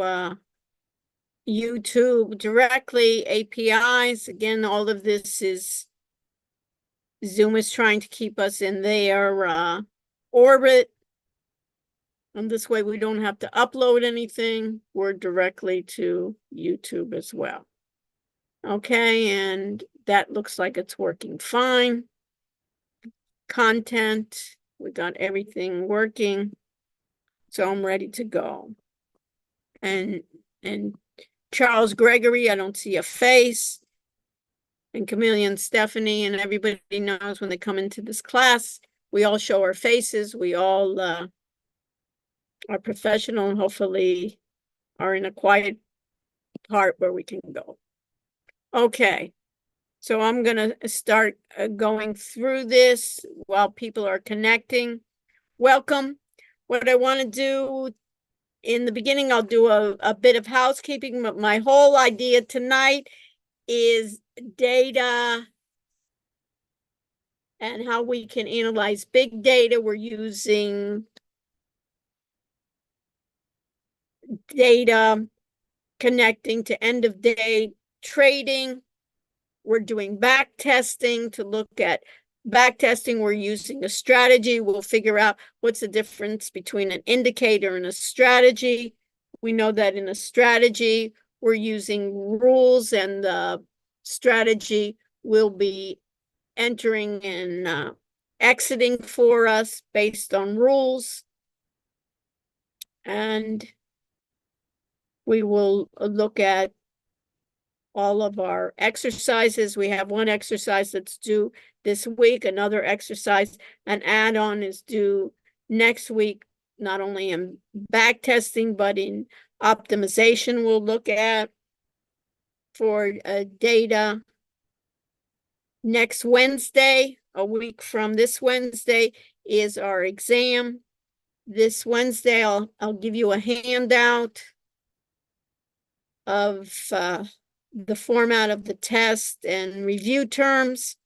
YouTube directly, APIs. Again, all of this is Zoom is trying to keep us in their orbit. And this way we don't have to upload anything. We're directly to YouTube as well. Okay, and that looks like it's working fine. Content, we got everything working. So I'm ready to go. And Charles Gregory, I don't see a face. And Chameleon Stephanie, and everybody knows when they come into this class, we all show our faces. We all are professional and hopefully are in a quiet part where we can go. Okay, so I'm going to start going through this while people are connecting. Welcome. What I want to do in the beginning, I'll do a bit of housekeeping, but my whole idea tonight is data and how we can analyze big data. We're using data connecting to end of day trading. We're doing back testing to look at back testing. We're using a strategy. We'll figure out what's the difference between an indicator and a strategy. We know that in a strategy, we're using rules, and the strategy will be entering and exiting for us based on rules. And we will look at all of our exercises. We have one exercise that's due this week, another exercise, an add-on is due next week, not only in back testing, but in optimization we'll look at for data. Next Wednesday, a week from this Wednesday, is our exam. This Wednesday, I'll give you a handout of the format of the test and review terms.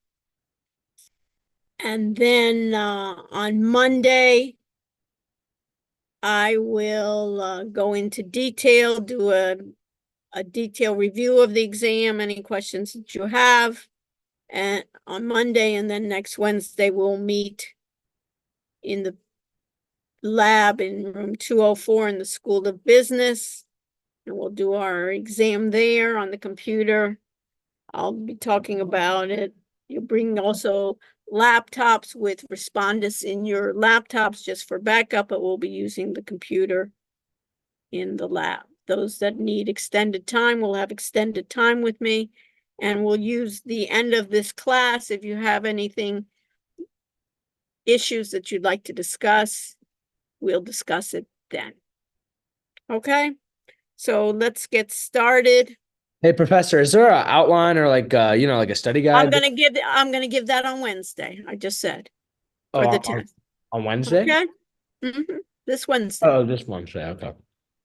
And then on Monday, I will go into detail, do a detailed review of the exam, any questions that you have, and on Monday. And then next Wednesday, we'll meet in the lab in room 204 in the School of Business, and we'll do our exam there on the computer. I'll be talking about it. You'll bring also laptops with respondents in your laptops just for backup, but we'll be using the computer in the lab. Those that need extended time will have extended time with me, and we'll use the end of this class. If you have anything, issues that you'd like to discuss, we'll discuss it then. Okay, so let's get started. Hey, Professor, is there an outline or like like a study I'm guide? gonna give that on Wednesday. I just said Oh, for the on, test. on Wednesday? Okay. This Wednesday. Oh, this Wednesday. Okay.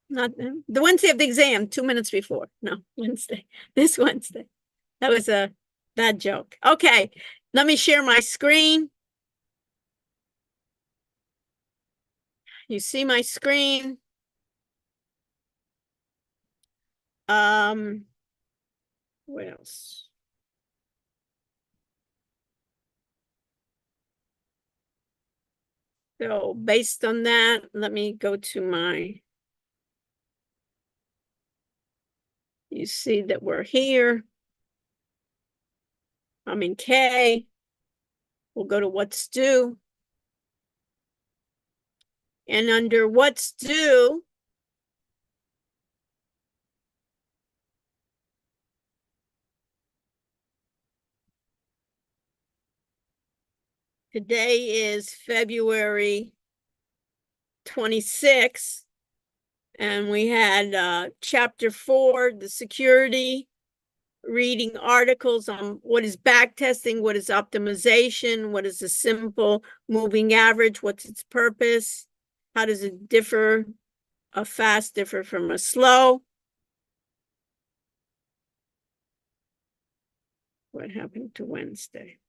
Not the Wednesday of the exam, 2 minutes before. No, Wednesday. This Wednesday. That was a bad joke. Okay, let me share my screen. You see my screen? What else? So based on that, let me go to my, you see that we're here. I'm in K. We'll go to what's due. And under what's due, today is February 26th. And we had chapter 4, the security, reading articles on what is backtesting, what is optimization, what is a simple moving average, what's its purpose, how does it differ, a fast differ from a slow. What happened to Wednesday?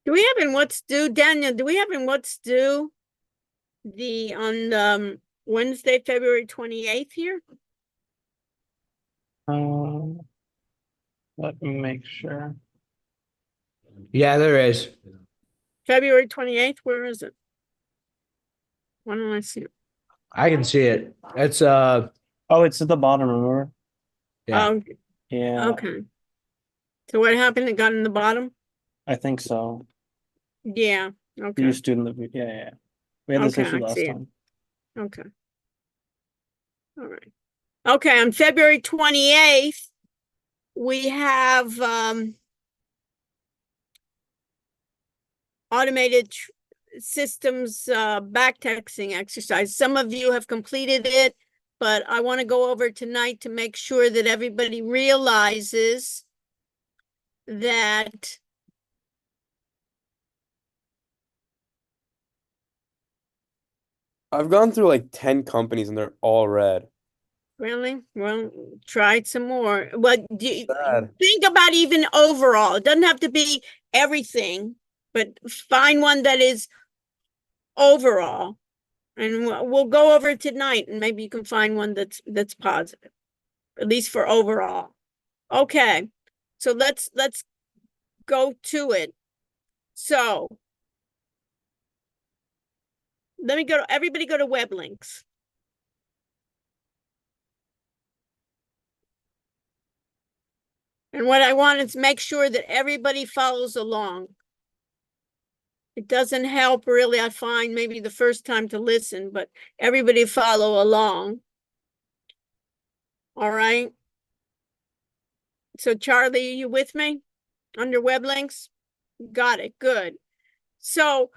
Do we have in what's due, Daniel, do we have in what's due on Wednesday, February 28th here? Um, let me make sure. Yeah, there is. February 28th, where is it? Why don't I see it? I can see it. It's Oh, it's at the bottom, remember? yeah. Oh, Yeah, okay. So what happened? It got in the bottom? I think so. Yeah, New okay, student, yeah, yeah, yeah. We had this okay, issue I last see it. time. Okay. All right. Okay, on February 28th, we have automated systems backtexting exercise. Some of you have completed it, but I want to go over tonight to make sure that everybody realizes that I've gone through like 10 companies and they're all red. really, well, try some more. But Bad. think about even overall. It doesn't have to be everything, but find one that is overall. And we'll go over it tonight, and maybe you can find one that's positive, at least for overall. Okay, so let's go to it. So everybody go to web links. And what I want is make sure that everybody follows along. It doesn't help really, I find, maybe the first time to listen, but everybody follow along. All right. So Charlie, are you with me under web links? Got it. Good. So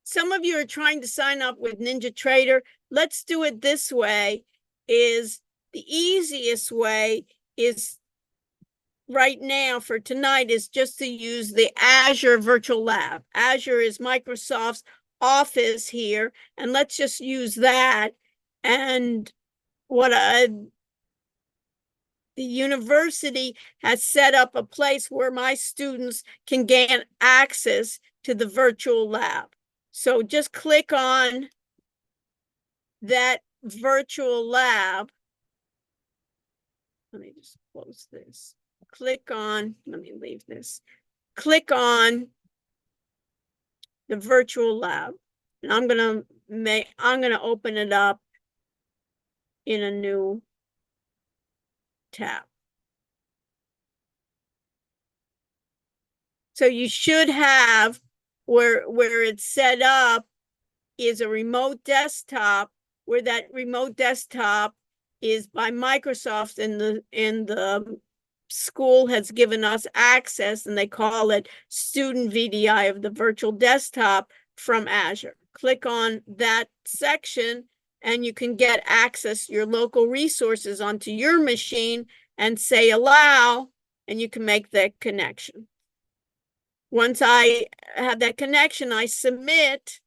some of you are trying to sign up with NinjaTrader. Let's do it this way. Is the easiest way is right now for tonight is just to use the Azure Virtual Lab. Azure is Microsoft's Office here, and let's just use that. And what the university has set up a place where my students can gain access to the virtual lab. So just click on that virtual lab. Let me just close this. Click on, let me leave this. Click on the virtual lab. And I'm gonna open it up in a new tab. So you should have where it's set up is a remote desktop, where that remote desktop is by Microsoft, and the school has given us access, and they call it Student VDI of the virtual desktop from Azure. Click on that section and you can get access to your local resources onto your machine and say allow, and you can make that connection. Once I have that connection, I submit,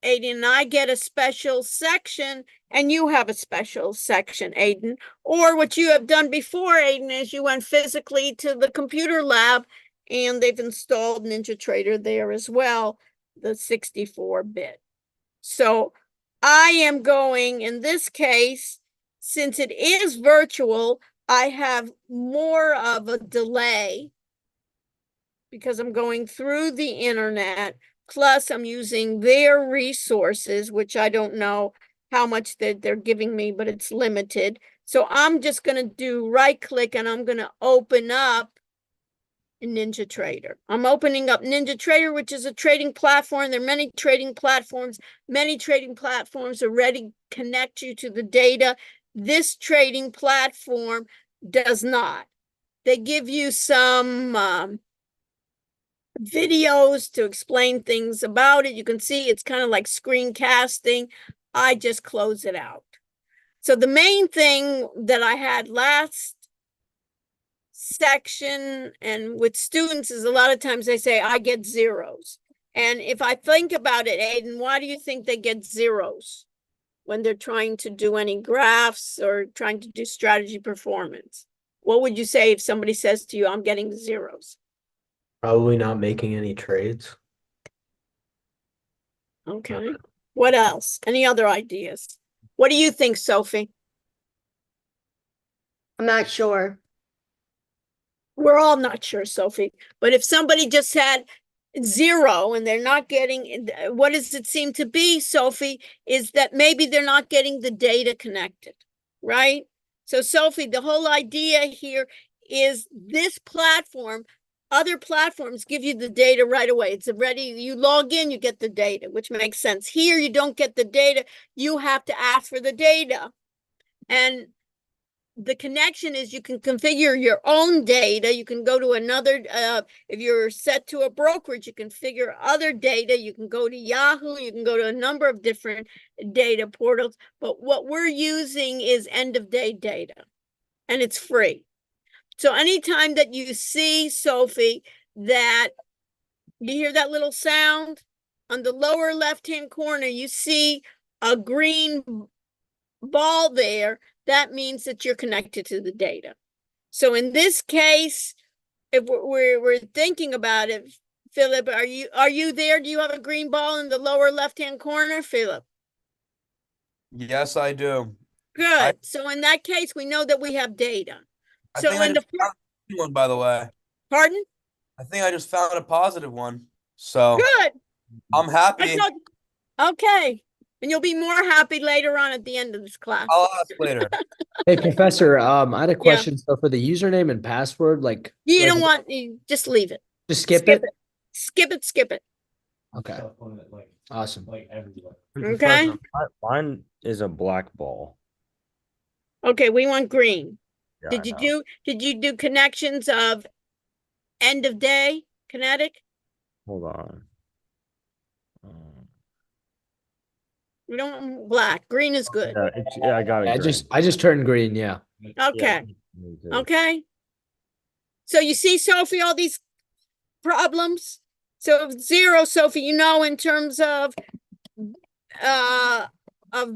Aiden, and I get a special section, and you have a special section, Aiden. Or what you have done before, Aiden, is you went physically to the computer lab, and they've installed NinjaTrader there as well, the 64-bit. So I am going, in this case, since it is virtual, I have more of a delay because I'm going through the internet. Plus, I'm using their resources, which I don't know how much they're giving me, but it's limited. So I'm just going to do right click and I'm going to open up NinjaTrader. I'm opening up NinjaTrader, which is a trading platform. There are many trading platforms. Many trading platforms already connect you to the data. This trading platform does not. They give you some videos to explain things about it. You can see it's kind of like screencasting. I just close it out. So the main thing that I had last section and with students is a lot of times they say, I get zeros. And if I think about it, Aiden, why do you think they get zeros when they're trying to do any graphs or trying to do strategy performance? What would you say if somebody says to you, I'm getting zeros? Probably not making any trades. Okay. What else? Any other ideas? What do you think, Sophie? I'm not sure. We're all not sure, Sophie, but if somebody just had 0 and they're not getting, what does it seem to be, Sophie, is that maybe they're not getting the data connected, right? So Sophie, the whole idea here is this platform, other platforms give you the data right away. It's ready, you log in, you get the data, which makes sense. Here, you don't get the data, you have to ask for the data. And the connection is you can configure your own data. You can go to another, if you're set to a brokerage, you can figure other data. You can go to Yahoo, you can go to a number of different data portals. But what we're using is end of day data, and it's free. So anytime that you see, Sophie, that you hear that little sound on the lower left-hand corner, you see a green ball there, that means that you're connected to the data. So in this case, if we're thinking about it, Philip, are you there? Do you have a green ball in the lower left-hand corner, Philip? Yes, I do. Good. So in that case, we know that we have data. I So think I in the just found a good one, by the way. pardon? I think I just found a positive one. So Good. I'm happy. Okay. And you'll be more happy later on at the end of this class. I'll ask later. Hey, Professor, I had a Yeah. question. So for the username and password, You don't want, you just leave it. just skip it? Skip it. Okay. Awesome. Okay. Mine is a black ball. Okay, we want green. Yeah, Did I you know. do connections of end of day kinetic? Hold on. We don't want black. Green is good. Yeah, I got it. I just turned green, yeah. Okay. Me too. Okay. So you see, Sophie, all these problems. So 0, Sophie, you know, in terms of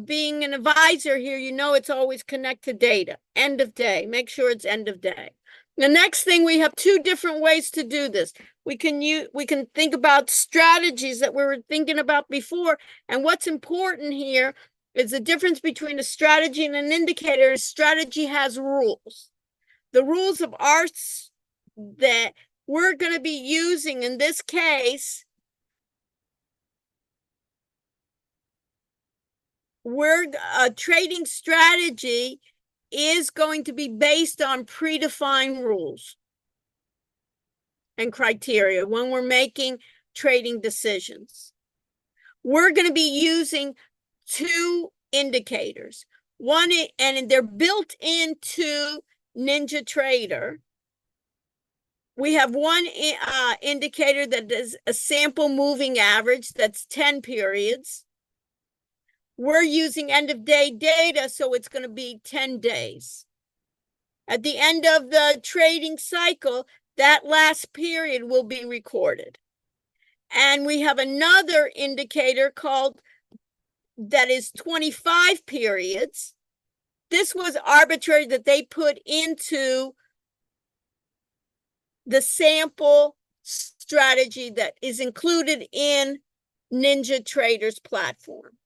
being an advisor here, you know, it's always connect to data. End of day. Make sure it's end of day. The next thing, we have 2 different ways to do this. We can think about strategies that we were thinking about before. And what's important here is the difference between a strategy and an indicator. A strategy has rules. The rules of arts that we're going to be using in this case, a trading strategy is going to be based on predefined rules and criteria when we're making trading decisions. We're going to be using 2 indicators. One, and they're built into NinjaTrader. We have one indicator that is a sample moving average, that's 10 periods. We're using end of day data, so it's going to be 10 days. At the end of the trading cycle, that last period will be recorded. And we have another indicator that is 25 periods. This was arbitrary that they put into the sample strategy that is included in NinjaTrader's platform.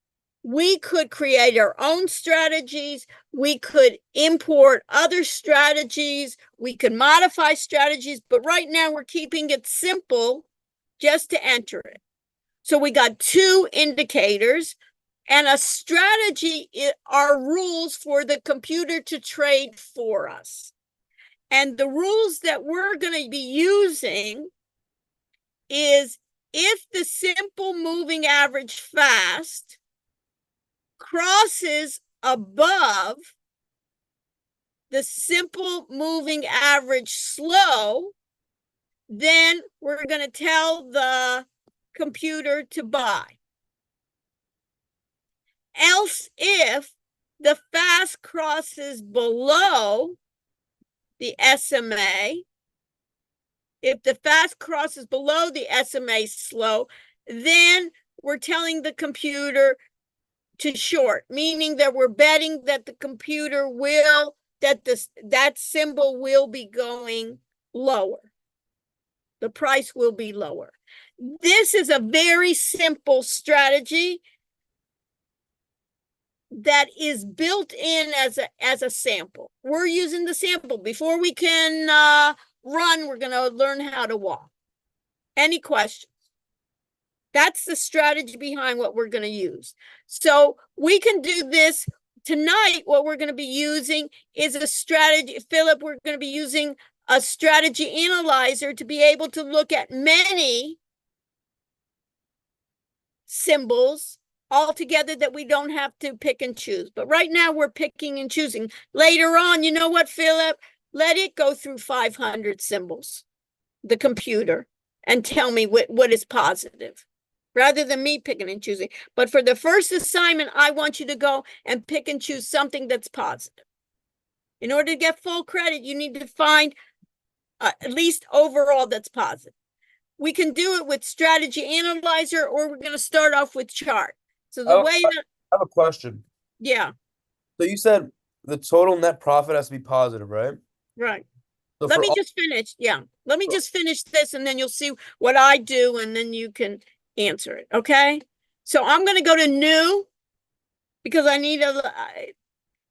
We could create our own strategies. We could import other strategies. We could modify strategies, but right now we're keeping it simple just to enter it. So we got 2 indicators, and a strategy are rules for the computer to trade for us. And the rules that we're going to be using is if the simple moving average fast crosses above the simple moving average slow, then we're going to tell the computer to buy. Else, if the fast crosses below the SMA, if the fast crosses below the SMA slow, then we're telling the computer to short, meaning that we're betting that the computer will, that symbol will be going lower. the price will be lower. This is a very simple strategy that is built in as a sample. We're using the sample. Before we can run, we're going to learn how to walk. Any questions? That's the strategy behind what we're going to use. So we can do this tonight. What we're going to be using is a strategy. Philip, we're going to be using a strategy analyzer to be able to look at many symbols all together that we don't have to pick and choose. But right now we're picking and choosing. Later on, you know what, Philip? Let it go through 500 symbols, the computer, and tell me what is positive, rather than me picking and choosing. But for the first assignment, I want you to go and pick and choose something that's positive. In order to get full credit, you need to find at least overall that's positive. We can do it with strategy analyzer, or we're going to start off with chart. So the way that, I have a question. yeah, So you said the total net profit has to be positive, right? right. So Let for me all- just finish. Yeah. Let me just finish this, and then you'll see what I do, and then you can answer it. Okay. So I'm going to go to new because I need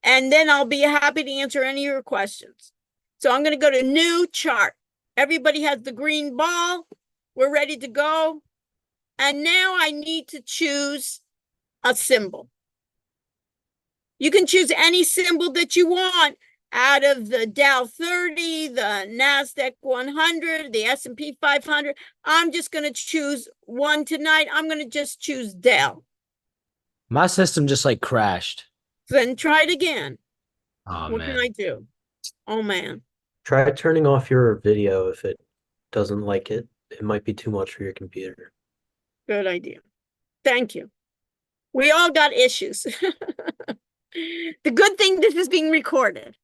and then I'll be happy to answer any of your questions. So I'm going to go to new chart. Everybody has the green ball. We're ready to go. And now I need to choose a symbol. You can choose any symbol that you want out of the Dow 30, the NASDAQ 100, the S&P 500. I'm just going to choose one tonight. I'm going to just choose Dow. My system just like crashed. Then try it again. Oh, What man. can I do? Oh, man. Try turning off your video if it doesn't like it. It might be too much for your computer. Good idea. Thank you. We all got issues. The good thing, this is being recorded.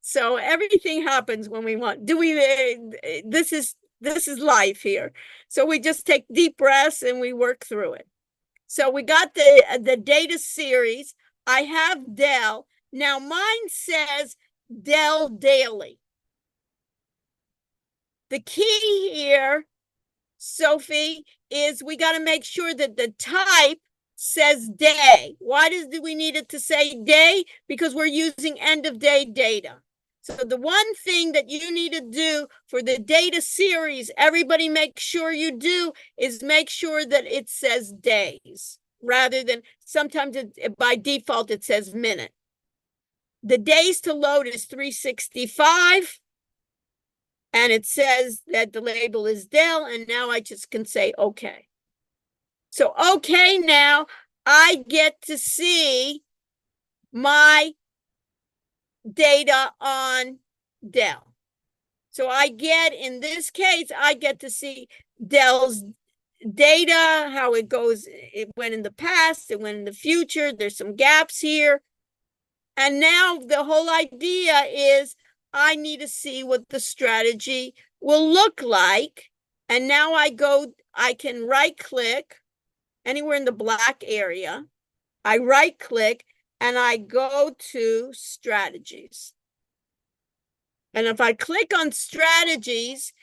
So everything happens when we want. This is life here. So we just take deep breaths and we work through it. So we got the data series. I have Dell. Now mine says Dell Daily. The key here, Sophie, is we got to make sure that the type says day. Why do we need it to say day? Because we're using end of day data. So the one thing that you need to do for the data series, everybody make sure you do, is make sure that it says days rather than sometimes by default it says minute. The days to load is 365. And it says that the label is Dell, and now I just can say okay. So okay, now I get to see my data on Dell. So I get, in this case, I get to see Dell's data, how it goes. It went in the past, it went in the future. There's some gaps here. And now the whole idea is I need to see what the strategy will look like. And now I can right click anywhere in the black area. I right click and I go to strategies. And if I click on strategies,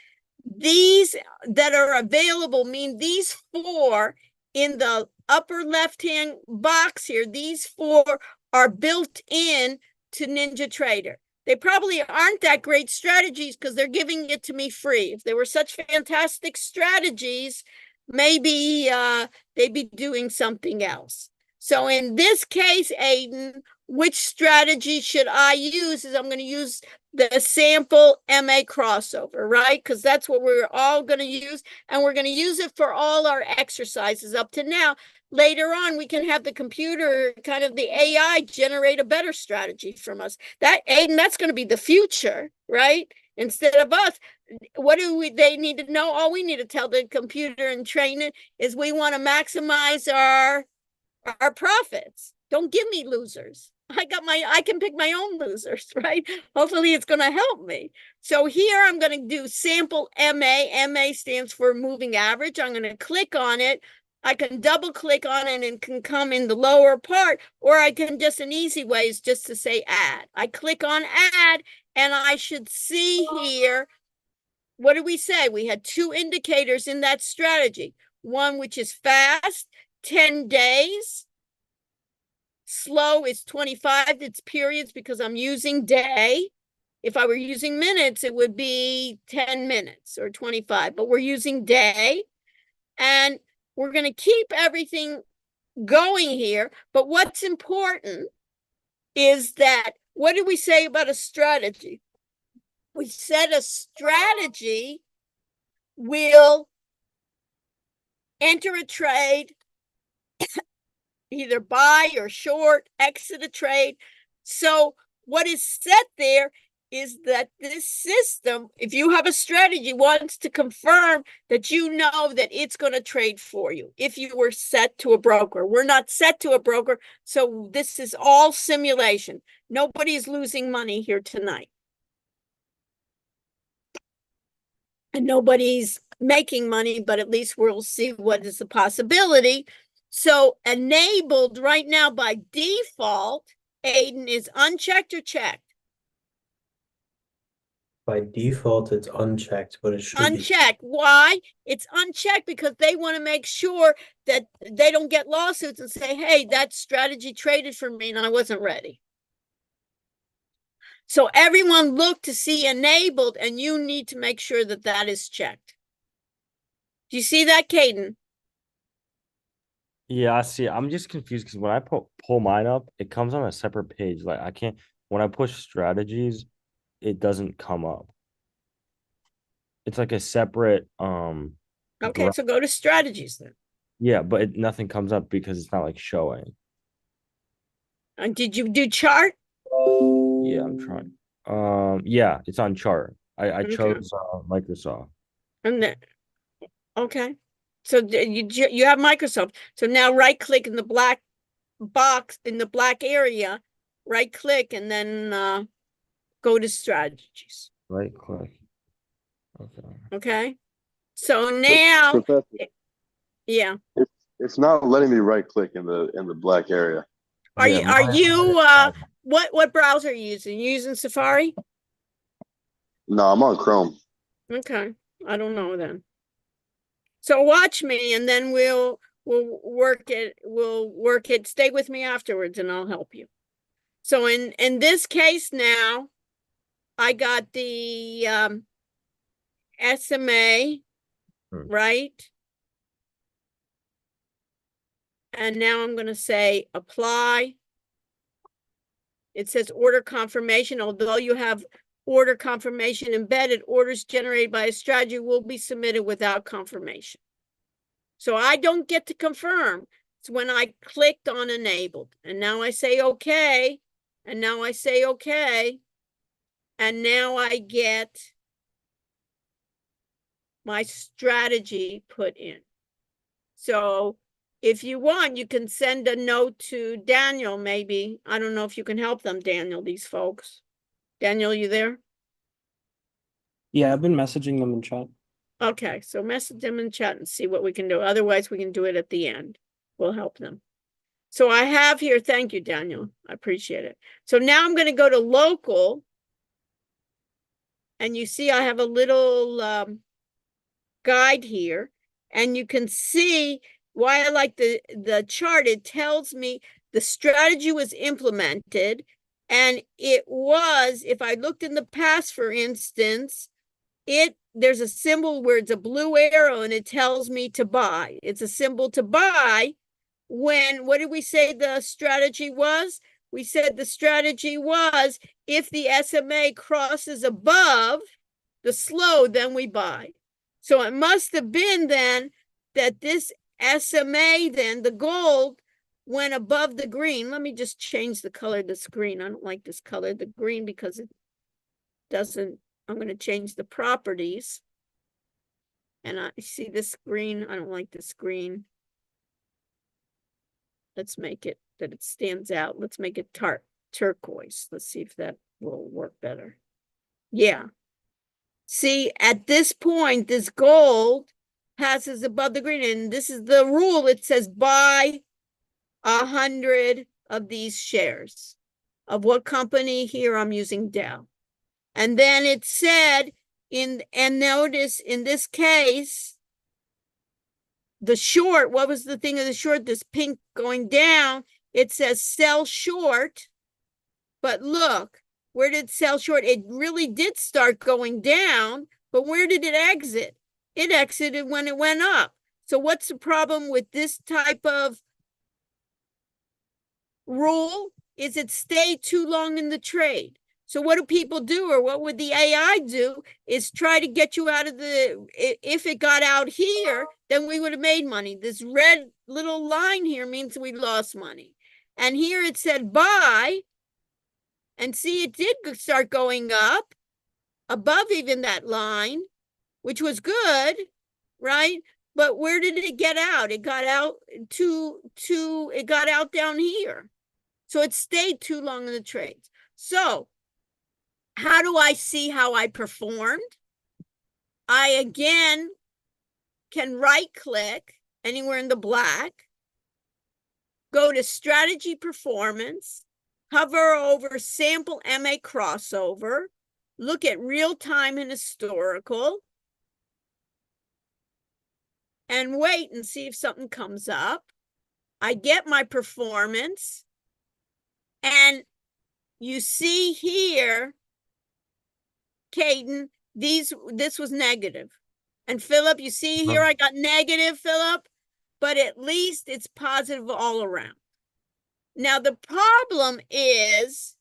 these that are available mean these 4 in the upper left-hand box here, these 4 are built in to NinjaTrader. They probably aren't that great strategies because they're giving it to me free. If they were such fantastic strategies, maybe they'd be doing something else. So in this case, Aiden, which strategy should I use? Is I'm going to use the sample MA crossover, right? Because that's what we're all going to use. And we're going to use it for all our exercises up to now. Later on, we can have the computer, kind of the AI, generate a better strategy from us. Aiden, that's going to be the future, right? Instead of us, what do they need to know? All we need to tell the computer and train it is we want to maximize our profits. Don't give me losers. I can pick my own losers, right? Hopefully it's going to help me. So here I'm going to do sample MA. MA stands for moving average. I'm going to click on it. I can double click on it and it can come in the lower part, or I can just, an easy way is just to say add. I click on add and I should see here what did we say? We had two indicators in that strategy. One which is fast, 10 days. Slow is 25, it's periods because I'm using day. If I were using minutes, it would be 10 minutes or 25, but we're using day. And we're going to keep everything going here. But what's important is that, what did we say about a strategy? We said a strategy will enter a trade, either buy or short, exit a trade. So what is set there is that this system, if you have a strategy, wants to confirm that you know that it's going to trade for you if you were set to a broker. We're not set to a broker, so this is all simulation. Nobody's losing money here tonight. And nobody's making money, but at least we'll see what is the possibility. So enabled right now by default, Aiden, is unchecked or checked? By default, it's unchecked, but it should be. Unchecked. Why? It's unchecked because they want to make sure that they don't get lawsuits and say, hey, that strategy traded for me and I wasn't ready. So everyone look to see enabled, and you need to make sure that that is checked. Do you see that, Caden? Yeah, I see. I'm just confused because when I pull mine up, it comes on a separate page. Like I can't, when I push strategies, it doesn't come up. It's like a separate Okay, so go to strategies then. yeah, but nothing comes up because it's not like showing. And did you do chart? Yeah, I'm trying. Yeah, it's on chart. I Okay. chose Microsoft. And then, okay. So you have Microsoft. So now right click in the black box, in the black area, right click, and then go to strategies. Right click. Okay. Okay. So now, Professor, yeah. it's not letting me right click in the black area. Are Yeah, you what browser are you using? You using Safari? No, I'm on Chrome. Okay. I don't know then. So watch me, and then we'll work it. We'll work it. Stay with me afterwards and I'll help you. So in this case now, I got the SMA, right? And now I'm going to say apply. It says order confirmation. Although you have order confirmation embedded, orders generated by a strategy will be submitted without confirmation. So I don't get to confirm. It's when I clicked on enabled. And now I say okay. And now I say okay. And now I get my strategy put in. So if you want, you can send a note to Daniel, maybe. I don't know if you can help them, Daniel, these folks. Daniel, you there? Yeah, I've been messaging them in chat. Okay, so message them in chat and see what we can do. Otherwise, we can do it at the end. We'll help them. So I have here, thank you, Daniel. I appreciate it. So now I'm going to go to local. And you see I have a little guide here. And you can see why I like the chart. It tells me the strategy was implemented. And it was, if I looked in the past, for instance, there's a symbol where it's a blue arrow and it tells me to buy. It's a symbol to buy when, what did we say the strategy was? We said the strategy was if the SMA crosses above the slow, then we buy. So it must have been then that this SMA, then the gold, went above the green. Let me just change the color of the screen. I don't like this color, the green, because it doesn't, I'm going to change the properties. And I see this green. I don't like this green. Let's make it that it stands out. Let's make it turquoise. Let's see if that will work better. Yeah. See, at this point, this gold passes above the green. And this is the rule. It says buy 100 of these shares. Of what company? Here I'm using Dow. And then it said, and notice in this case, the short, what was the thing of the short? This pink going down, it says sell short. But look, where did sell short? It really did start going down, but where did it exit? It exited when it went up. So what's the problem with this type of rule? Is it stay too long in the trade. So what do people do, or what would the AI do, is try to get you out of the, if it got out here, then we would have made money. This red little line here means we lost money. And here it said buy, and see, it did start going up above even that line, which was good, right? But where did it get out? It got out it got out down here. So it stayed too long in the trades. So how do I see how I performed? I again can right click anywhere in the black, go to strategy performance, hover over sample MA crossover, look at real time and historical, and wait and see if something comes up. I get my performance, and you see here, Caden, this was negative. And Philip, you see here, I got negative, Philip, but at least it's positive all around. Now, the problem is,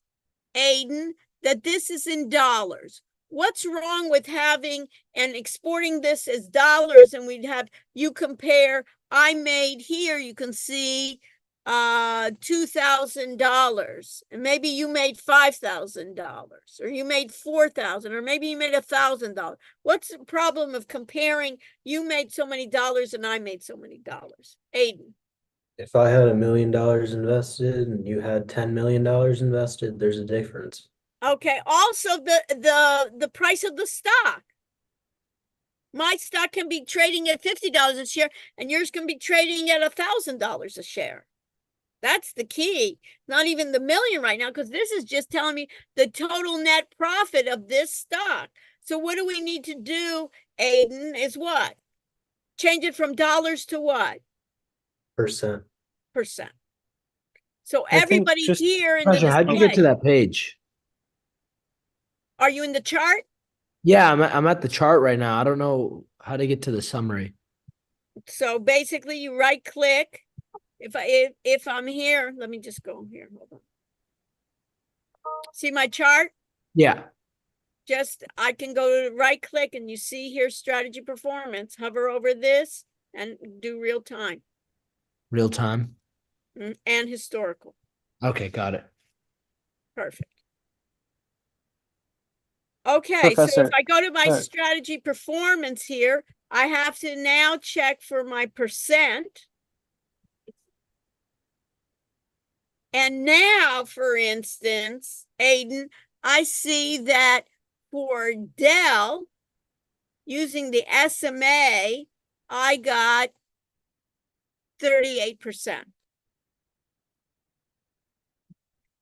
Aiden, that this is in dollars. What's wrong with having and exporting this as dollars? And we'd have you compare, I made here, you can see $2,000, and maybe you made $5,000, or you made $4,000, or maybe you made $1,000. What's the problem of comparing you made so many dollars and I made so many dollars? Aiden. If I had $1 million invested and you had $10 million invested, there's a difference. Okay, also the price of the stock. My stock can be trading at $50 a share, and yours can be trading at $1,000 a share. That's the key. Not even the million right now, because this is just telling me the total net profit of this stock. So what do we need to do, Aiden, is what? Change it from dollars to what? Percent. Percent. So I think everybody just- here in the Question, how'd you get to display, that page? are you in the chart? Yeah, I'm at the chart right now. I don't know how to get to the summary. So basically you right click. If I'm here, let me just go here. Hold on. See my chart? Yeah. Just, I can go to right click, and you see here strategy performance, hover over this and do real time Real time. and historical. Okay, got it. Perfect. Okay, so if Professor, I go to my sorry. strategy performance here, I have to now check for my percent. And now, for instance, Aiden, I see that for Dell, using the SMA, I got 38%.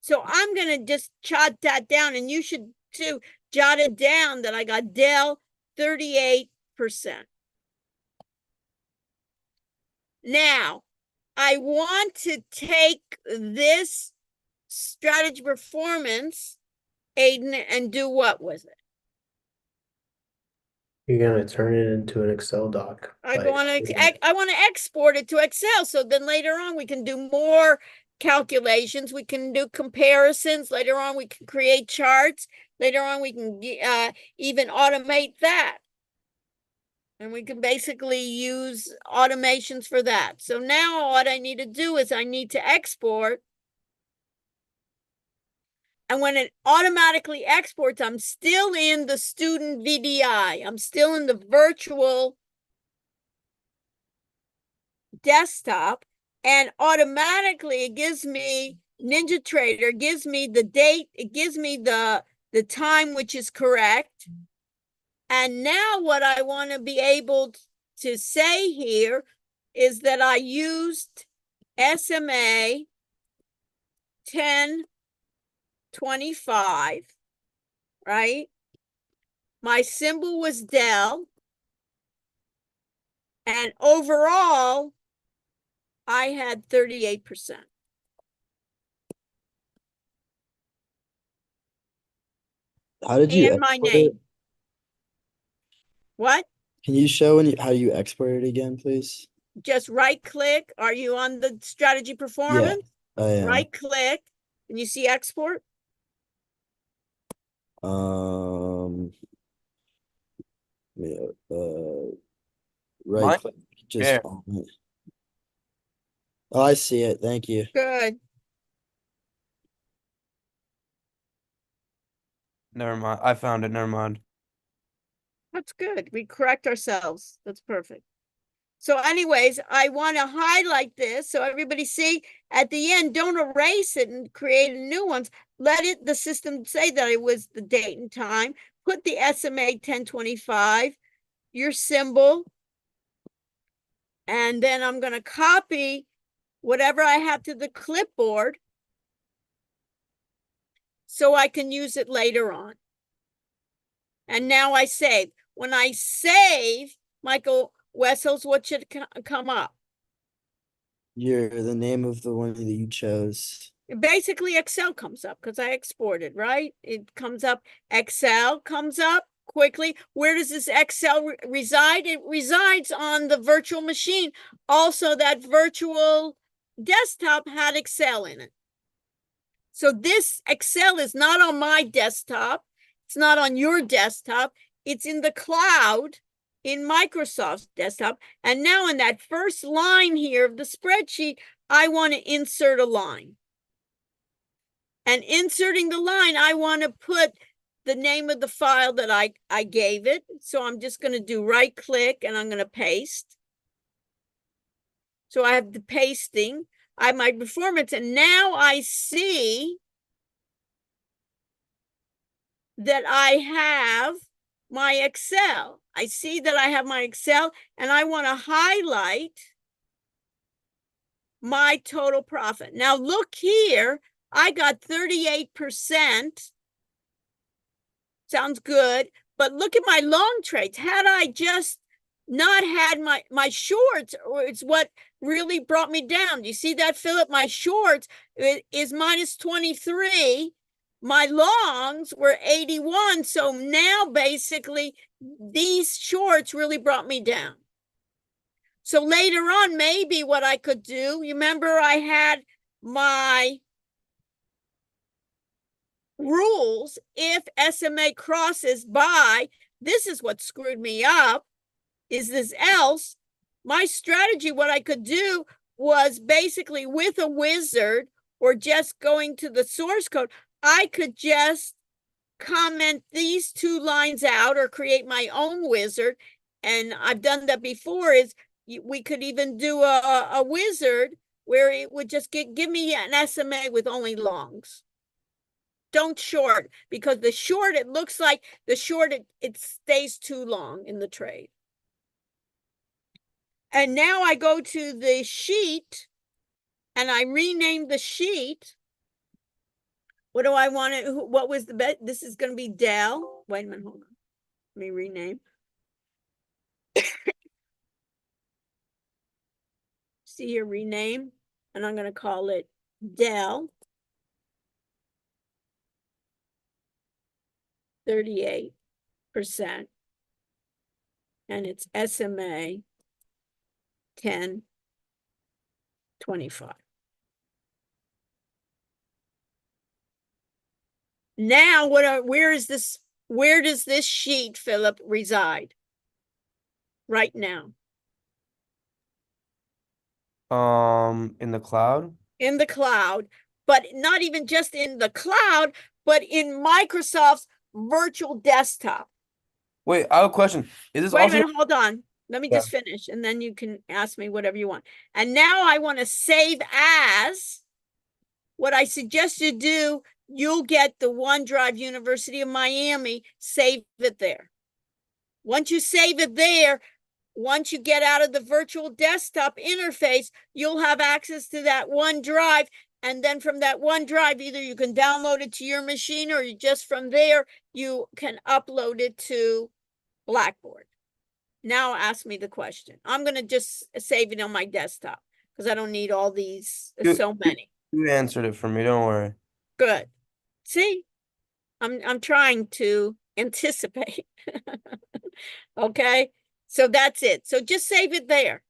So I'm going to just jot that down, and you should too jot it down that I got Dell 38%. Now, I want to take this strategy performance, Aiden, and do what with it? You're gonna turn it into an Excel doc. I by want putting- to export it to Excel, so then later on we can do more calculations. We can do comparisons. Later on we can create charts. Later on we can even automate that. And we can basically use automations for that. So now what I need to do is I need to export. And when it automatically exports, I'm still in the student VDI. I'm still in the virtual desktop, and automatically it gives me NinjaTrader, gives me the date, it gives me the time, which is correct. And now what I want to be able to say here is that I used SMA 1025, right? My symbol was Dell. And overall, I had 38%. How did you And my export name. it? What? Can you show how you export it again, please? Just right click. Are you on the strategy performance? I am. Right click and you see export. Yeah, Mine? right click, just There. on it. Oh, I see it. Thank you. Good. Never mind. I found it. Never mind. That's good. We correct ourselves. That's perfect. So anyways, I want to highlight this so everybody see at the end, don't erase it and create new ones. Let it, the system say that it was the date and time. Put the SMA 1025, your symbol. And then I'm going to copy whatever I have to the clipboard so I can use it later on. And now I save. When I save, Michael Wessels, what should come up? The name of the one that you chose. Basically, Excel comes up because I exported, right? It comes up, Excel comes up quickly. Where does this Excel reside? It resides on the virtual machine. Also, that virtual desktop had Excel in it. So this Excel is not on my desktop. It's not on your desktop. It's in the cloud in Microsoft's desktop. And now in that first line here of the spreadsheet, I want to insert a line. And inserting the line, I want to put the name of the file that I gave it. So I'm just going to do right click and I'm going to paste. So I have the pasting. I have my performance, and now I see that I have my Excel. I see that I have my Excel, and I want to highlight my total profit. Now look here, I got 38%. Sounds good, but look at my long trades. Had I just not had my shorts, it's what really brought me down. Do you see that, Philip? My shorts is minus 23. My longs were 81. So now basically these shorts really brought me down. So later on, maybe what I could do, you remember I had my rules. If SMA crosses by, this is what screwed me up, is this else. My strategy, what I could do was basically with a wizard or just going to the source code, I could just comment these two lines out or create my own wizard. And I've done that before, is we could even do a wizard where it would just give me an SMA with only longs. Don't short, because the short, it looks like the short, it stays too long in the trade. And now I go to the sheet and I rename the sheet. What do I want to, what was the bet? This is going to be Dell. Wait a minute, hold on. Let me rename. See here, rename. And I'm going to call it Dell 38%. And it's SMA 1025. Now, where does this sheet, Philip, reside right now? In the cloud? In the cloud, but not even just in the cloud, but in Microsoft's virtual desktop. Wait, I have a question. Is this Wait a also minute, hold on. Let me Yeah. just finish, and then you can ask me whatever you want. And now I want to save as. What I suggest you do, you'll get the OneDrive University of Miami, save it there. Once you save it there, once you get out of the virtual desktop interface, you'll have access to that OneDrive. And then from that OneDrive, either you can download it to your machine or you just from there, you can upload it to Blackboard. Now ask me the question. I'm going to just save it on my desktop because I don't need all these, so many. You answered it for me, don't worry. Good. See, I'm trying to anticipate. Okay, so that's it. So just save it there.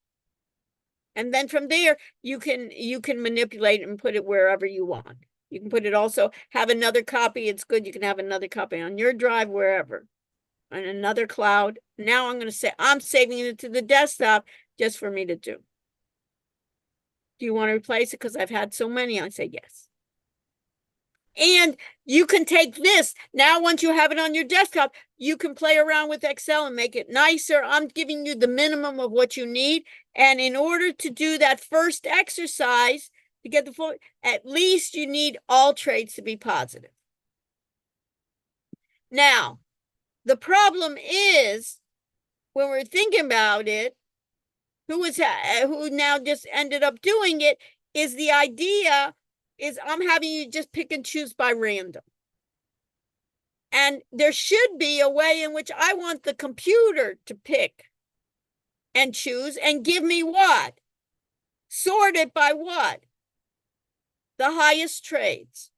And then from there, you can manipulate and put it wherever you want. You can put it also, have another copy. It's good. You can have another copy on your drive, wherever, on another cloud. Now I'm going to say, I'm saving it to the desktop just for me to do. Do you want to replace it? Because I've had so many, I say yes. And you can take this. Now, once you have it on your desktop, you can play around with Excel and make it nicer. I'm giving you the minimum of what you need. And in order to do that first exercise, to get the full, at least you need all trades to be positive. Now, the problem is, when we're thinking about it, who now just ended up doing it, is the idea is I'm having you just pick and choose by random. And there should be a way in which I want the computer to pick and choose and give me what? Sort it by what? The highest trades.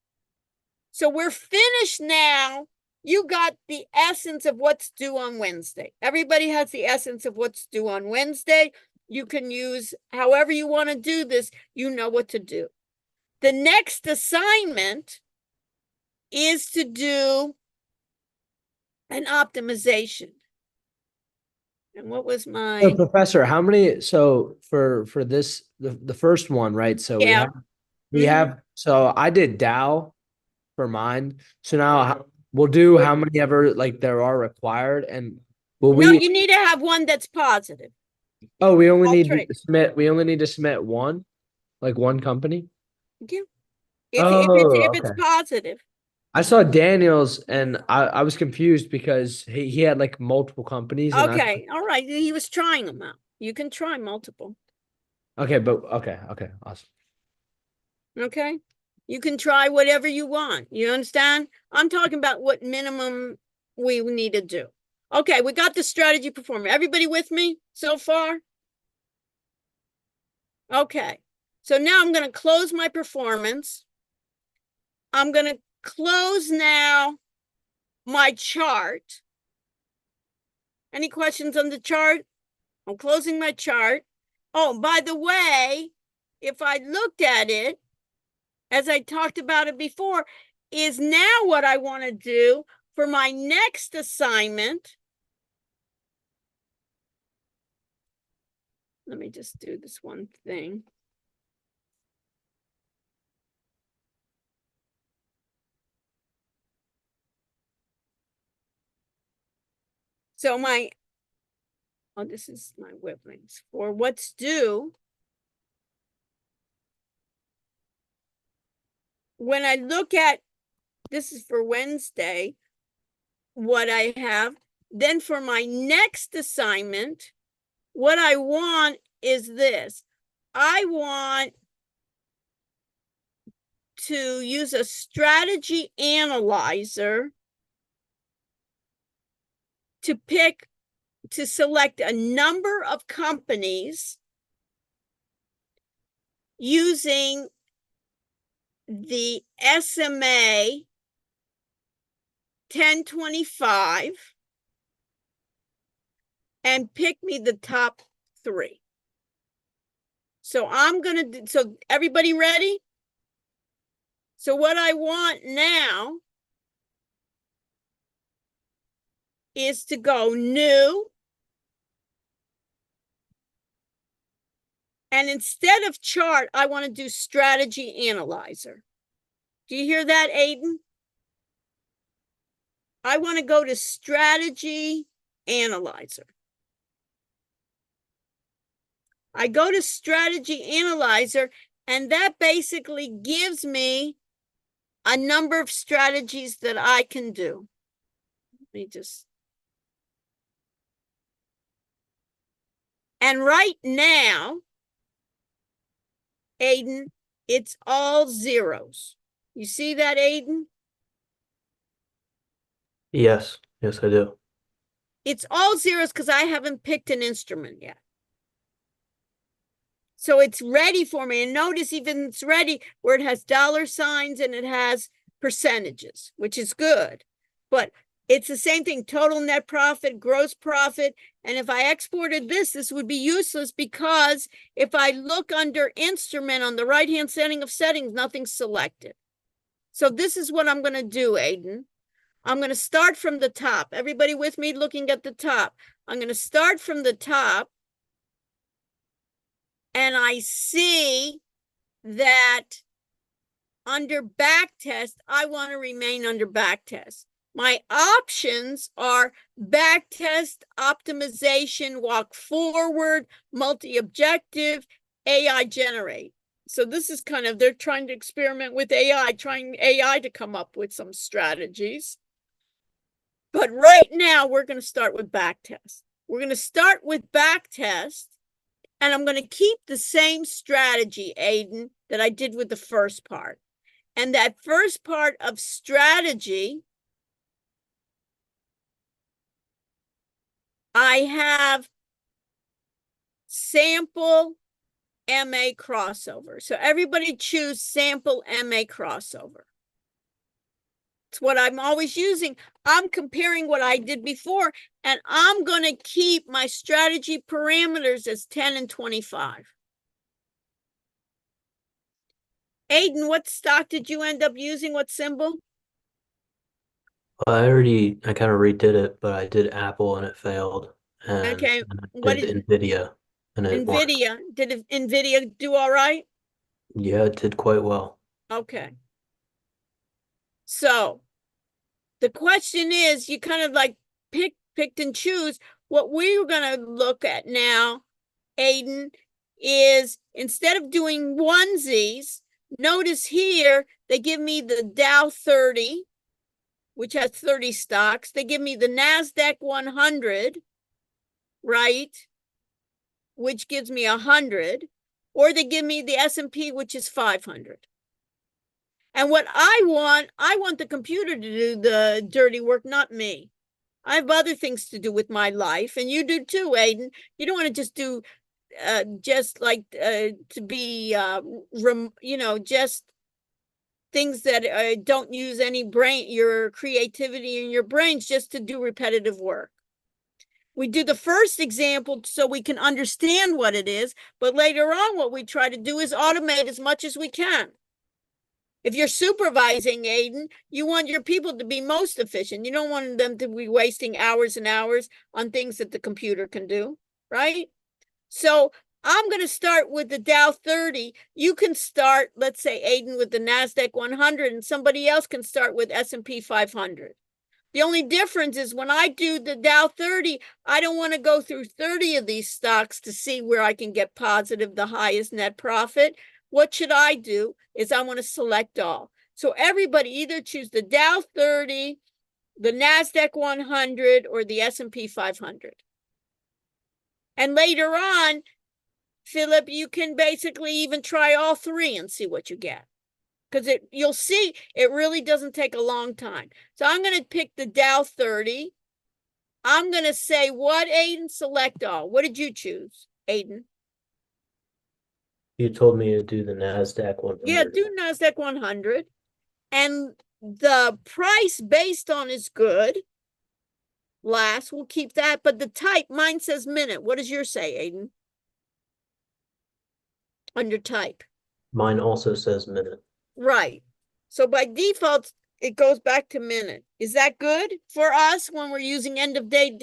So we're finished now. You got the essence of what's due on Wednesday. Everybody has the essence of what's due on Wednesday. You can use however you want to do this. You know what to do. The next assignment is to do an optimization. And what was my? So, Professor, how many? So for this, the first one, right? So Yeah. we have. So I did Dow for mine. So now we'll do how many ever like there are required, and will No, we? you need to have one that's positive. Oh, we only all need to trades. submit. We only need to submit one, like one company. Yeah. Oh, If it's okay. positive. I saw Daniels and I was confused because he had like multiple companies and Okay, all right. He was trying them out. You can try multiple. okay, awesome. Okay. You can try whatever you want. You understand? I'm talking about what minimum we need to do. Okay, we got the strategy performer. Everybody with me so far? Okay. So now I'm going to close my performance. I'm going to close now my chart. Any questions on the chart? I'm closing my chart. Oh, by the way, if I looked at it, as I talked about it before, is now what I want to do for my next assignment. Let me just do this one thing. So this is my web links for what's due. When I look at, this is for Wednesday, what I have, then for my next assignment, what I want is this. I want to use a strategy analyzer to select a number of companies using the SMA 1025 and pick me the top 3. So I'm going to do, so everybody ready? So what I want now is to go new. And instead of chart, I want to do strategy analyzer. Do you hear that, Aiden? I want to go to strategy analyzer. I go to strategy analyzer, and that basically gives me a number of strategies that I can do. Let me just. And right now, Aiden, it's all zeros. You see that, Aiden? Yes, yes, I do. It's all zeros because I haven't picked an instrument yet. So it's ready for me. And notice even it's ready where it has dollar signs and it has percentages, which is good. But it's the same thing, total net profit, gross profit. And if I exported this would be useless because if I look under instrument on the right-hand setting of settings, nothing's selected. So this is what I'm going to do, Aiden. I'm going to start from the top. Everybody with me looking at the top. I'm going to start from the top. And I see that under backtest, I want to remain under backtest. My options are backtest, optimization, walk forward, multi-objective, AI generate. So this is kind of, they're trying to experiment with AI, trying AI to come up with some strategies. But right now, we're going to start with backtest. We're going to start with backtest. And I'm going to keep the same strategy, Aiden, that I did with the first part. And that first part of strategy, I have sample MA crossover. So everybody choose sample MA crossover. It's what I'm always using. I'm comparing what I did before, and I'm going to keep my strategy parameters as 10 and 25. Aiden, what stock did you end up using? What symbol? I kind of redid it, but I did Apple and it failed. And Okay, and I what did is NVIDIA and it worked. NVIDIA? Did NVIDIA do all right? Yeah, it did quite well. Okay. So the question is, you kind of like picked and choose. What we're going to look at now, Aiden, is instead of doing onesies, notice here, they give me the Dow 30, which has 30 stocks. They give me the NASDAQ 100, right? Which gives me 100. Or they give me the S&P, which is 500. And what I want the computer to do the dirty work, not me. I have other things to do with my life, and you do too, Aiden. You don't want to just do to be just things that don't use any brain, your creativity and your brains, just to do repetitive work. We do the first example so we can understand what it is, but later on what we try to do is automate as much as we can. If you're supervising, Aiden, you want your people to be most efficient. You don't want them to be wasting hours and hours on things that the computer can do, right? So I'm going to start with the Dow 30. You can start, let's say, Aiden, with the NASDAQ 100, and somebody else can start with S&P 500. The only difference is when I do the Dow 30, I don't want to go through 30 of these stocks to see where I can get positive, the highest net profit. What should I do is I want to select all. So everybody either choose the Dow 30, the NASDAQ 100, or the S&P 500. And later on, Philip, you can basically even try all three and see what you get. Because you'll see it really doesn't take a long time. So I'm going to pick the Dow 30. I'm going to say what, Aiden? Select all. What did you choose, Aiden? You told me to do the NASDAQ 100. Yeah, do NASDAQ 100. And the price based on is good. Last, we'll keep that. But the type, mine says minute. What does yours say, Aiden? Under type. Mine also says minute. Right. So by default, it goes back to minute. Is that good for us when we're using end of day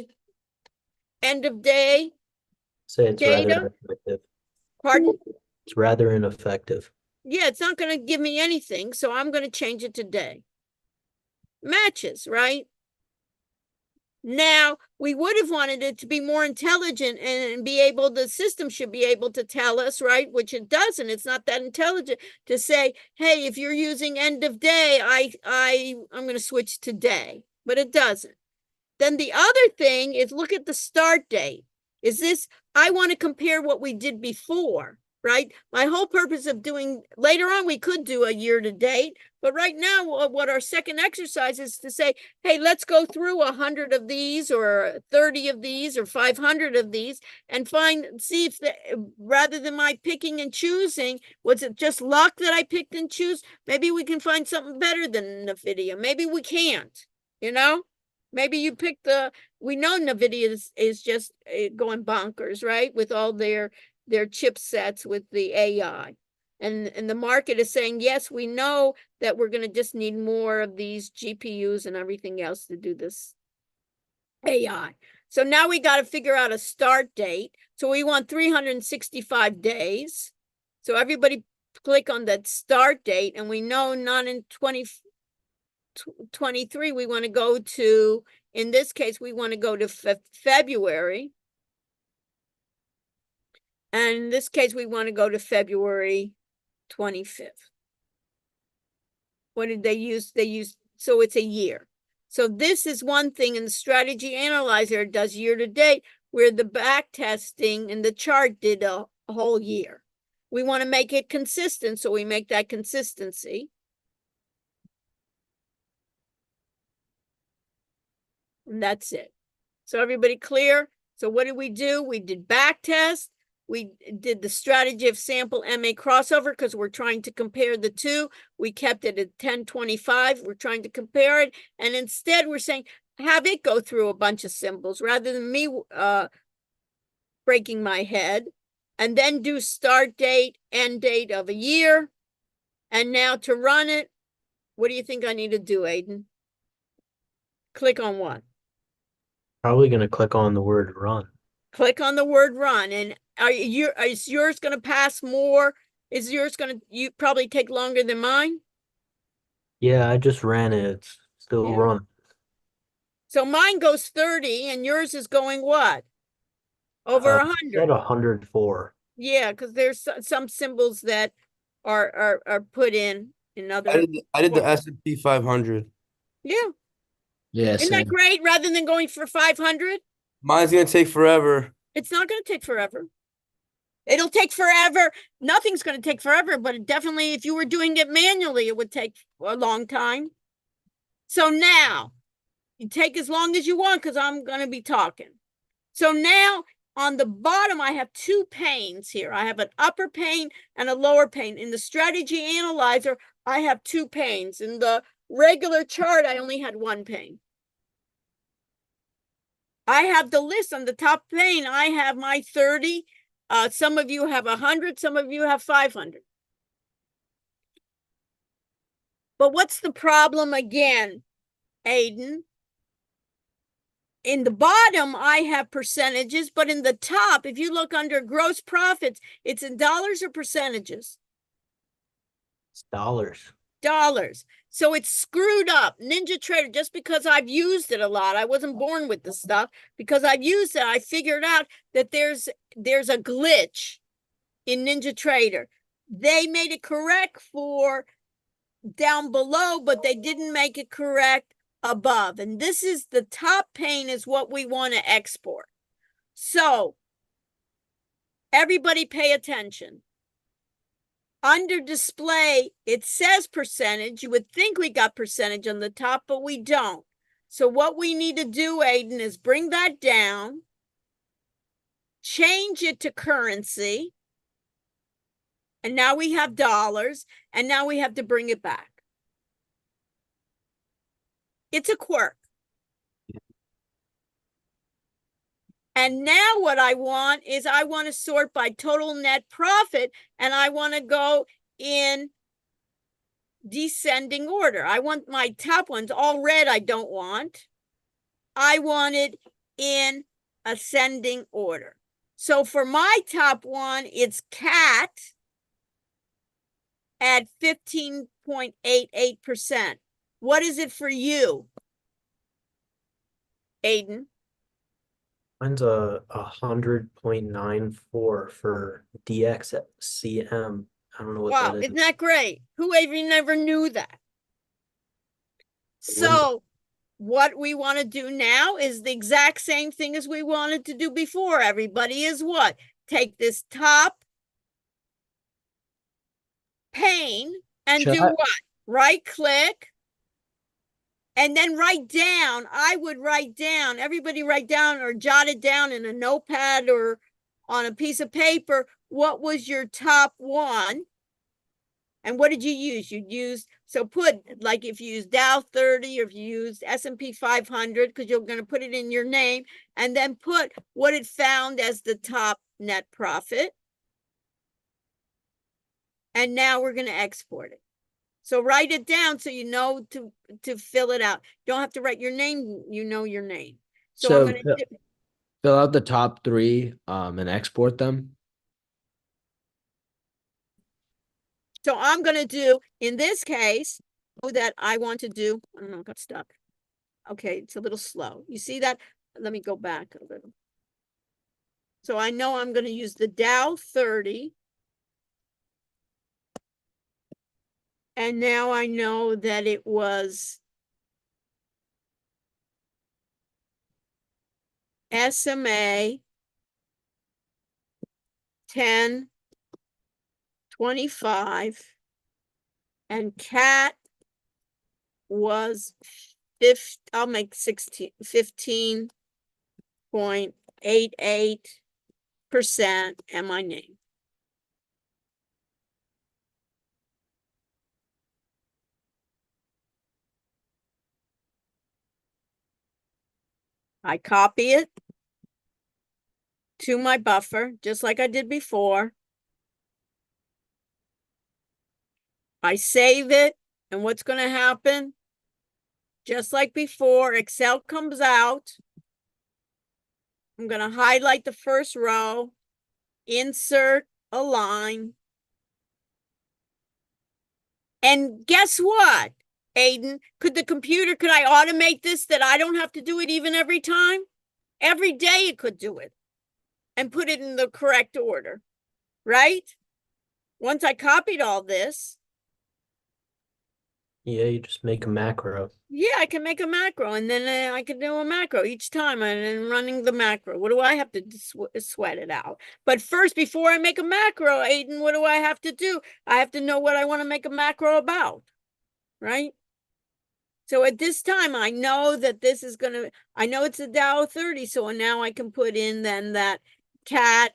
Say it's rather data? ineffective. Pardon? It's rather ineffective. Yeah, it's not going to give me anything, so I'm going to change it to day. Matches, right? Now, we would have wanted it to be more intelligent and be able, the system should be able to tell us, right? Which it doesn't. It's not that intelligent to say, hey, if you're using end of day, I'm going to switch to day, but it doesn't. Then the other thing is look at the start date. Is this, I want to compare what we did before. right? My whole purpose of doing, later on, we could do a year to date, but right now, what our second exercise is to say, hey, let's go through 100 of these or 30 of these or 500 of these and see if rather than my picking and choosing, was it just luck that I picked and choose? Maybe we can find something better than NVIDIA. Maybe we can't, you know? Maybe you pick we know NVIDIA is just going bonkers, right? With all their chipsets with the AI. And the market is saying, yes, we know that we're going to just need more of these GPUs and everything else to do this AI. So now we got to figure out a start date. So we want 365 days. So everybody click on that start date, and we know not in 2023, we want to go to, in this case, we want to go to February. And in this case, we want to go to February 25th. What did they use? They used, so it's a year. So this is one thing, and the strategy analyzer does year to date, where the back testing and the chart did a whole year. We want to make it consistent, so we make that consistency. And that's it. So everybody clear? So what did we do? We did back test. We did the strategy of sample MA crossover because we're trying to compare the two. We kept it at 1025. We're trying to compare it. And instead, we're saying, have it go through a bunch of symbols rather than me breaking my head. And then do start date, end date of a year. And now to run it, what do you think I need to do, Aiden? Click on what? Probably going to click on the word run. Click on the word run. And is yours going to pass more? Is yours going to, you probably take longer than mine? Yeah, I just ran it. It's still Yeah. running. So mine goes 30 and yours is going what? Over 100. 104. Yeah, because there's some symbols that are put in other. I did the S&P 500. Yeah. Yeah, Isn't that great? Rather than going for 500? Mine's gonna take forever. It's not going to take forever. It'll take forever. Nothing's going to take forever, but it definitely, if you were doing it manually, it would take a long time. So now, you take as long as you want because I'm going to be talking. So now, on the bottom, I have two panes here. I have an upper pane and a lower pane. In the strategy analyzer, I have two panes. In the regular chart, I only had one pane. I have the list on the top pane. I have my 30. Some of you have 100. Some of you have 500. But what's the problem again, Aiden? In the bottom, I have percentages, but in the top, if you look under gross profits, it's in dollars or percentages? It's dollars. Dollars. So it's screwed up. NinjaTrader, just because I've used it a lot, I wasn't born with the stuff. Because I've used it, I figured out that there's a glitch in NinjaTrader. They made it correct for down below, but they didn't make it correct above. And this is the top pane is what we want to export. So everybody pay attention. Under display, it says percentage. You would think we got percentage on the top, but we don't. So what we need to do, Aiden, is bring that down, change it to currency, and now we have dollars, and now we have to bring it back. It's a quirk. And now what I want is I want to sort by total net profit, and I want to go in descending order. I want my top ones all red. I don't want. I want it in ascending order. So for my top one, it's cat at 15.88%. What is it for you, Aiden? Mine's a 100.94 for DXCM. I don't know what Wow, that is. isn't that great? Who even never knew that? So what we want to do now is the exact same thing as we wanted to do before. Everybody is what? Take this top pane and Should do I- what? Right click. And then write down, I would write down, everybody write down or jot it down in a notepad or on a piece of paper. What was your top one? And what did you use? You'd use, so put, like if you use Dow 30 or if you use S&P 500, because you're going to put it in your name, and then put what it found as the top net profit. And now we're going to export it. So write it down so you know to fill it out. You don't have to write your name, you know your name. So I'm So going to fill out the top three and export them. So I'm going to do, in this case, that I want to do, I don't know, got stuck. Okay, it's a little slow. You see that? Let me go back a little. So I know I'm going to use the Dow 30. And now I know that it was SMA 1025 and CAT was I'll make 15.88% and my name. I copy it to my buffer, just like I did before. I save it, and what's going to happen? Just like before, Excel comes out. I'm going to highlight the first row, insert a line. And guess what, Aiden? Could I automate this that I don't have to do it even every time? Every day it could do it and put it in the correct order, right? Once I copied all this. Yeah, you just make a macro. Yeah, I can make a macro and then I can do a macro each time and then running the macro. What do I have to sweat it out? But first, before I make a macro, Aiden, what do I have to do? I have to know what I want to make a macro about, right? So at this time, I know that this is going to, I know it's a Dow 30. So now I can put in then that CAT,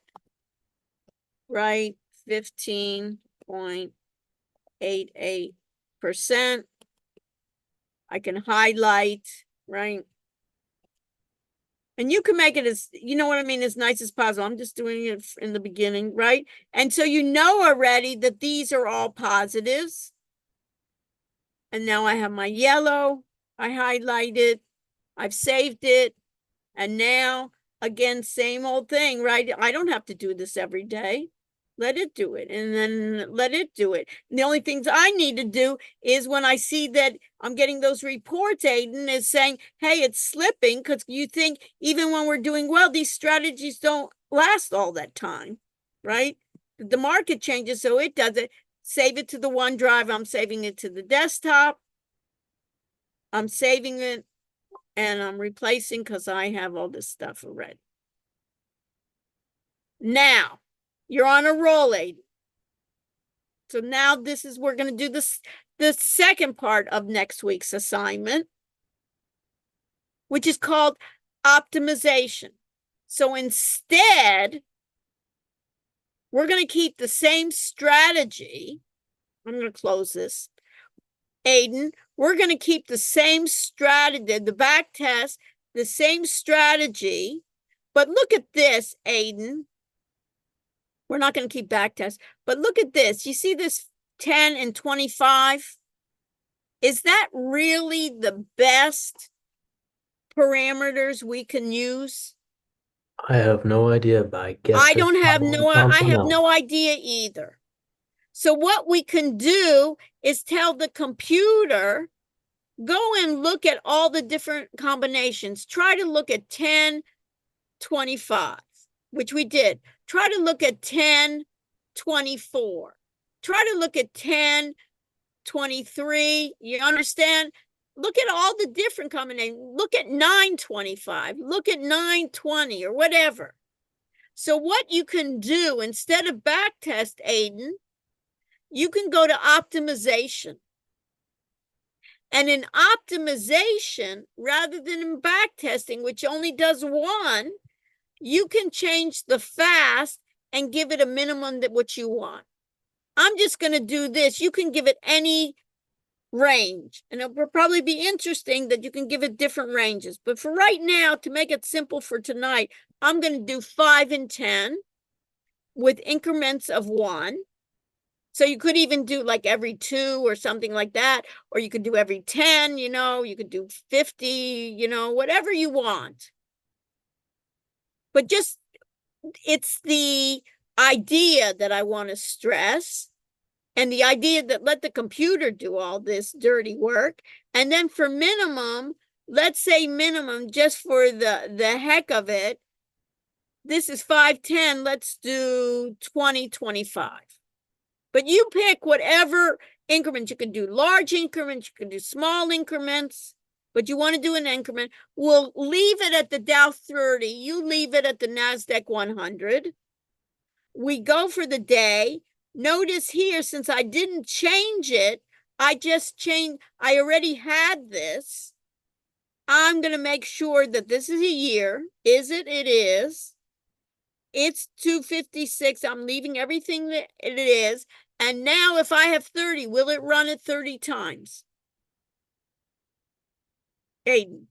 right? 15.88%. I can highlight, right? And you can make it as, you know what I mean, as nice as possible. I'm just doing it in the beginning, right? And so you know already that these are all positives. And now I have my yellow. I highlighted. I've saved it. And now, again, same old thing, right? I don't have to do this every day. Let it do it, and then let it do it. And the only things I need to do is when I see that I'm getting those reports, Aiden, is saying, hey, it's slipping, because you think even when we're doing well, these strategies don't last all that time, right? The market changes, so it does it. Save it to the OneDrive. I'm saving it to the desktop. I'm saving it, and I'm replacing because I have all this stuff already. Now, you're on a roll, Aiden. So now we're going to do the second part of next week's assignment, which is called optimization. So instead, we're going to keep the same strategy. I'm going to close this. Aiden, we're going to keep the same strategy, the back test, the same strategy. But look at this, Aiden. We're not going to keep back tests, but look at this. You see this 10 and 25? Is that really the best parameters we can use? I have no idea, but I guess I don't have I have else. no idea either. So what we can do is tell the computer, go and look at all the different combinations. Try to look at 10, 25, which we did. Try to look at 10, 24. Try to look at 10, 23. You understand? Look at all the different combinations. Look at 925. Look at 920 or whatever. So what you can do instead of back test, Aiden, you can go to optimization. And in optimization, rather than in back testing, which only does one, you can change the fast and give it a minimum that what you want. I'm just going to do this. You can give it any range, and it will probably be interesting that you can give it different ranges. But for right now, to make it simple for tonight, I'm going to do 5 and 10 with increments of 1. So you could even do like every 2 or something like that, or you could do every 10, you know, you could do 50, you know, whatever you want. But just, it's the idea that I want to stress, and the idea that let the computer do all this dirty work. And then for minimum, let's say minimum just for the heck of it, this is 5, 10, let's do 20, 25. But you pick whatever increment. You can do large increments, you can do small increments, but you want to do an increment. We'll leave it at the Dow 30. You leave it at the NASDAQ 100. We go for the day. Notice here, since I didn't change it, I already had this. I'm going to make sure that this is a year. Is it? It is. It's 256. I'm leaving everything that it is. And now if I have 30, will it run it 30 times? Aiden,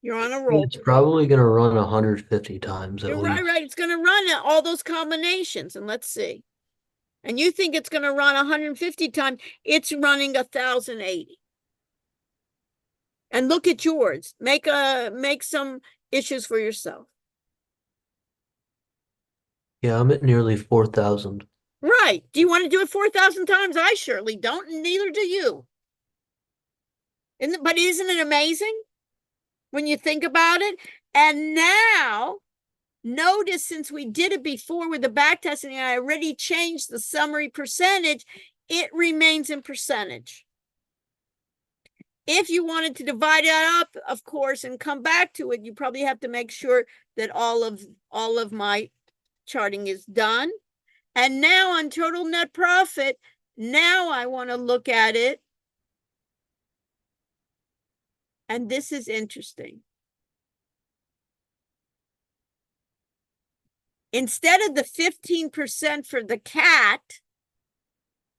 you're on a roll. It's probably going to run 150 times at You're least. right. It's going to run all those combinations. And let's see. And you think it's going to run 150 times. It's running 1,080. And look at yours. Make some issues for yourself. Yeah, I'm at nearly 4,000. Right. Do you want to do it 4,000 times? I surely don't, and neither do you. But isn't it amazing when you think about it? And now, notice since we did it before with the back testing, I already changed the summary percentage, it remains in percentage. If you wanted to divide it up, of course, and come back to it, you probably have to make sure that all of my charting is done. And now on total net profit, now I want to look at it. And this is interesting. Instead of the 15% for the cat,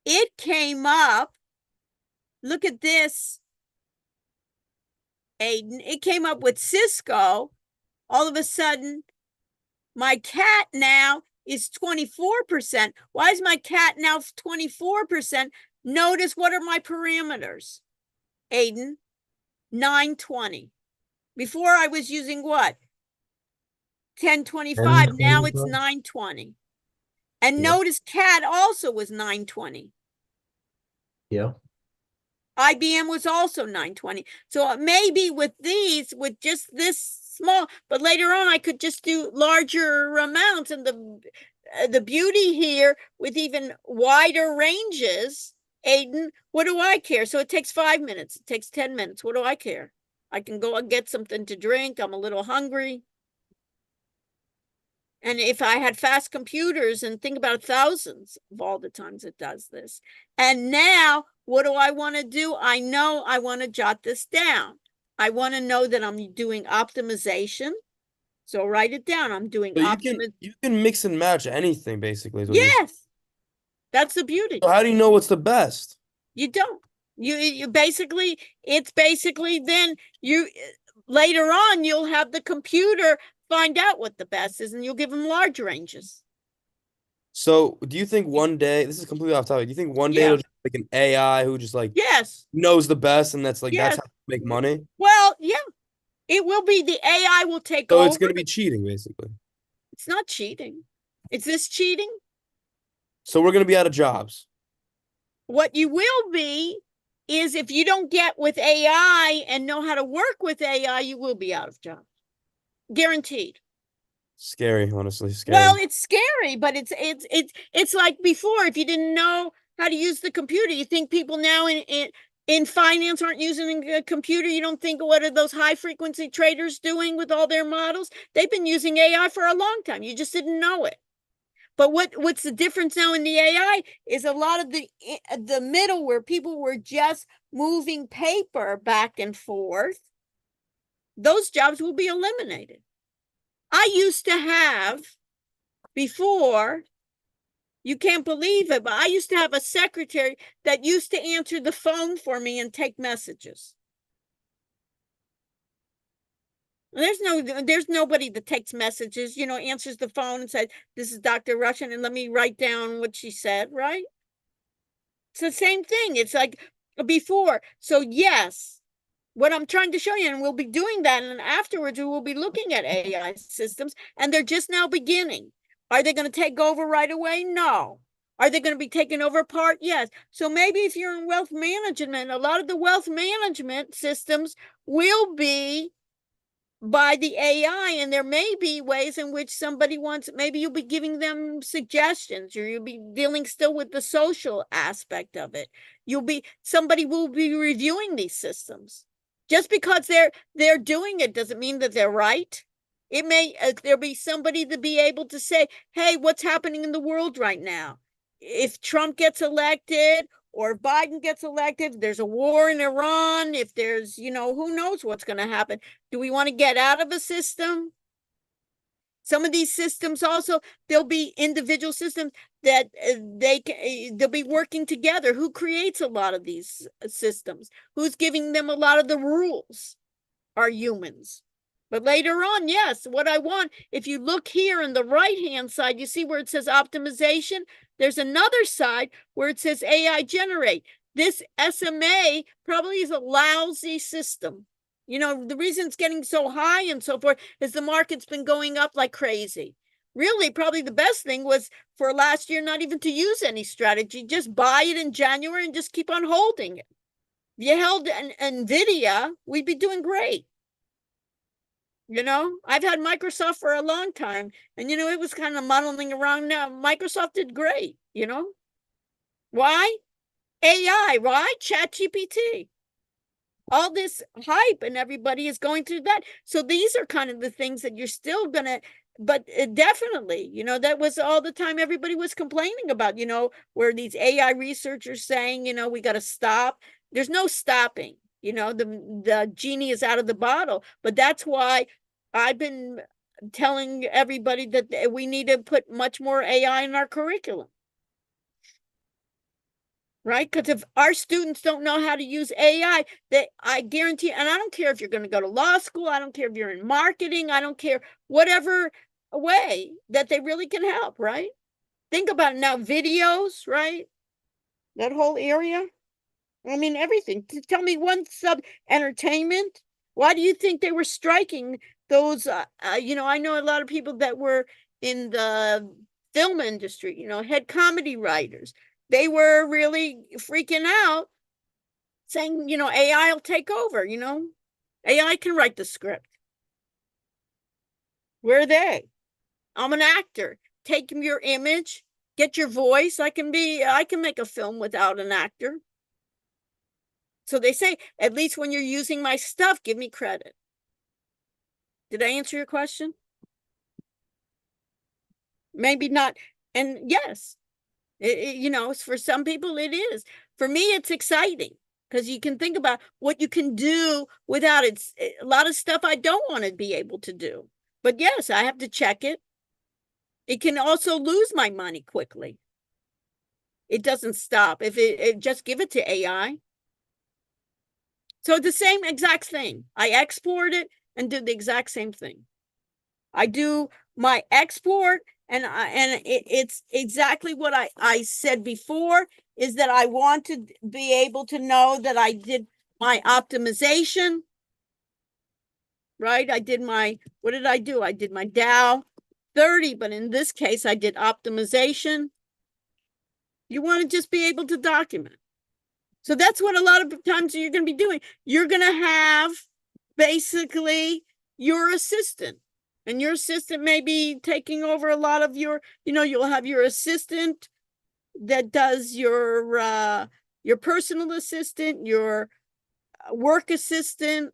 it came up, look at this, Aiden, it came up with Cisco. All of a sudden, my cat now is 24%. Why is my cat now 24%? Notice what are my parameters, Aiden? 920. Before I was using what? 1025. Now it's 920. And notice cat also was 920. Yeah. IBM was also 920. So maybe with these, with just this small, but later on I could just do larger amounts. And the beauty here with even wider ranges, Aiden, what do I care? So it takes 5 minutes. It takes 10 minutes. What do I care? I can go and get something to drink. I'm a little hungry. And if I had fast computers, and think about thousands of all the times it does this. And now, what do I want to do? I know I want to jot this down. I want to know that I'm doing optimization. So write it down. I'm doing optimization. You can mix and match anything basically. Yes. That's the beauty. So how do you know what's the best? You don't. You basically, it's basically then you later on you'll have the computer find out what the best is, and you'll give them large ranges. So do you think one day, this is completely off topic, do you think one day it'll just be like an AI who just like Yes knows the best, and that's like Yes. that's how to make money? Well, yeah, it will be. The AI will take So over. it's gonna be cheating basically. It's not cheating. Is this cheating? So we're gonna be out of jobs. What you will be is, if you don't get with AI and know how to work with AI, you will be out of jobs. Guaranteed. Scary, honestly, scary. Well, it's scary, but it's like before. If you didn't know how to use the computer, you think people now in finance aren't using a computer? You don't think, what are those high frequency traders doing with all their models? They've been using AI for a long time. You just didn't know it. But what's the difference now in the AI is a lot of the middle where people were just moving paper back and forth, those jobs will be eliminated. I used to have before, you can't believe it, but I used to have a secretary that used to answer the phone for me and take messages. There's nobody that takes messages, answers the phone and says, "This is Dr. Russian, and let me write down what she said," right? It's the same thing. It's like before. So yes, what I'm trying to show you, and we'll be doing that, and afterwards we will be looking at AI systems, and they're just now beginning. Are they going to take over right away? No. Are they going to be taken over apart? Yes. So maybe if you're in wealth management, a lot of the wealth management systems will be by the AI, and there may be ways in which somebody wants, maybe you'll be giving them suggestions, or you'll be dealing still with the social aspect of it. Somebody will be reviewing these systems. Just because they're doing it doesn't mean that they're right. It may, there'll be somebody to be able to say, hey, what's happening in the world right now? If Trump gets elected, or Biden gets elected, there's a war in Iran, if there's, who knows what's going to happen. Do we want to get out of a system? Some of these systems also, there'll be individual systems that they'll be working together. Who creates a lot of these systems? Who's giving them a lot of the rules? Are humans. But later on, yes, what I want, if you look here on the right-hand side, you see where it says optimization. There's another side where it says AI generate. This SMA probably is a lousy system. The reason it's getting so high and so forth is the market's been going up like crazy. Really, probably the best thing was for last year not even to use any strategy, just buy it in January and just keep on holding it. If you held NVIDIA, we'd be doing great. I've had Microsoft for a long time, and it was kind of muddling around. Now Microsoft did great. Why? AI, right? ChatGPT. All this hype, and everybody is going through that. So these are kind of the things that you're still gonna, but definitely, that was all the time everybody was complaining about, where these AI researchers saying, we got to stop. There's no stopping. The genie is out of the bottle. But that's why I've been telling everybody that we need to put much more AI in our curriculum. Right? Because if our students don't know how to use AI, I guarantee, and I don't care if you're going to go to law school, I don't care if you're in marketing, I don't care, whatever way that they really can help, right? Think about it now, videos, right? That whole area. I mean, everything. Tell me one entertainment. Why do you think they were striking those? I know a lot of people that were in the film industry, head comedy writers. They were really freaking out, saying, AI will take over, AI can write the script. Where are they? I'm an actor. Take your image, get your voice. I can make a film without an actor. So they say, at least when you're using my stuff, give me credit. Did I answer your question? Maybe not. And yes, for some people it is. For me, it's exciting because you can think about what you can do without it. A lot of stuff I don't want to be able to do. But yes, I have to check it. It can also lose my money quickly. It doesn't stop. If it just give it to AI. So the same exact thing. I export it and do the exact same thing. I do my export, and it's exactly what I said before, is that I want to be able to know that I did my optimization, right? What did I do? I did my Dow 30, but in this case, I did optimization. You want to just be able to document. So that's what a lot of times you're going to be doing. You're going to have basically your assistant, and your assistant may be taking over a lot of your, you'll have your assistant that does your personal assistant, your work assistant.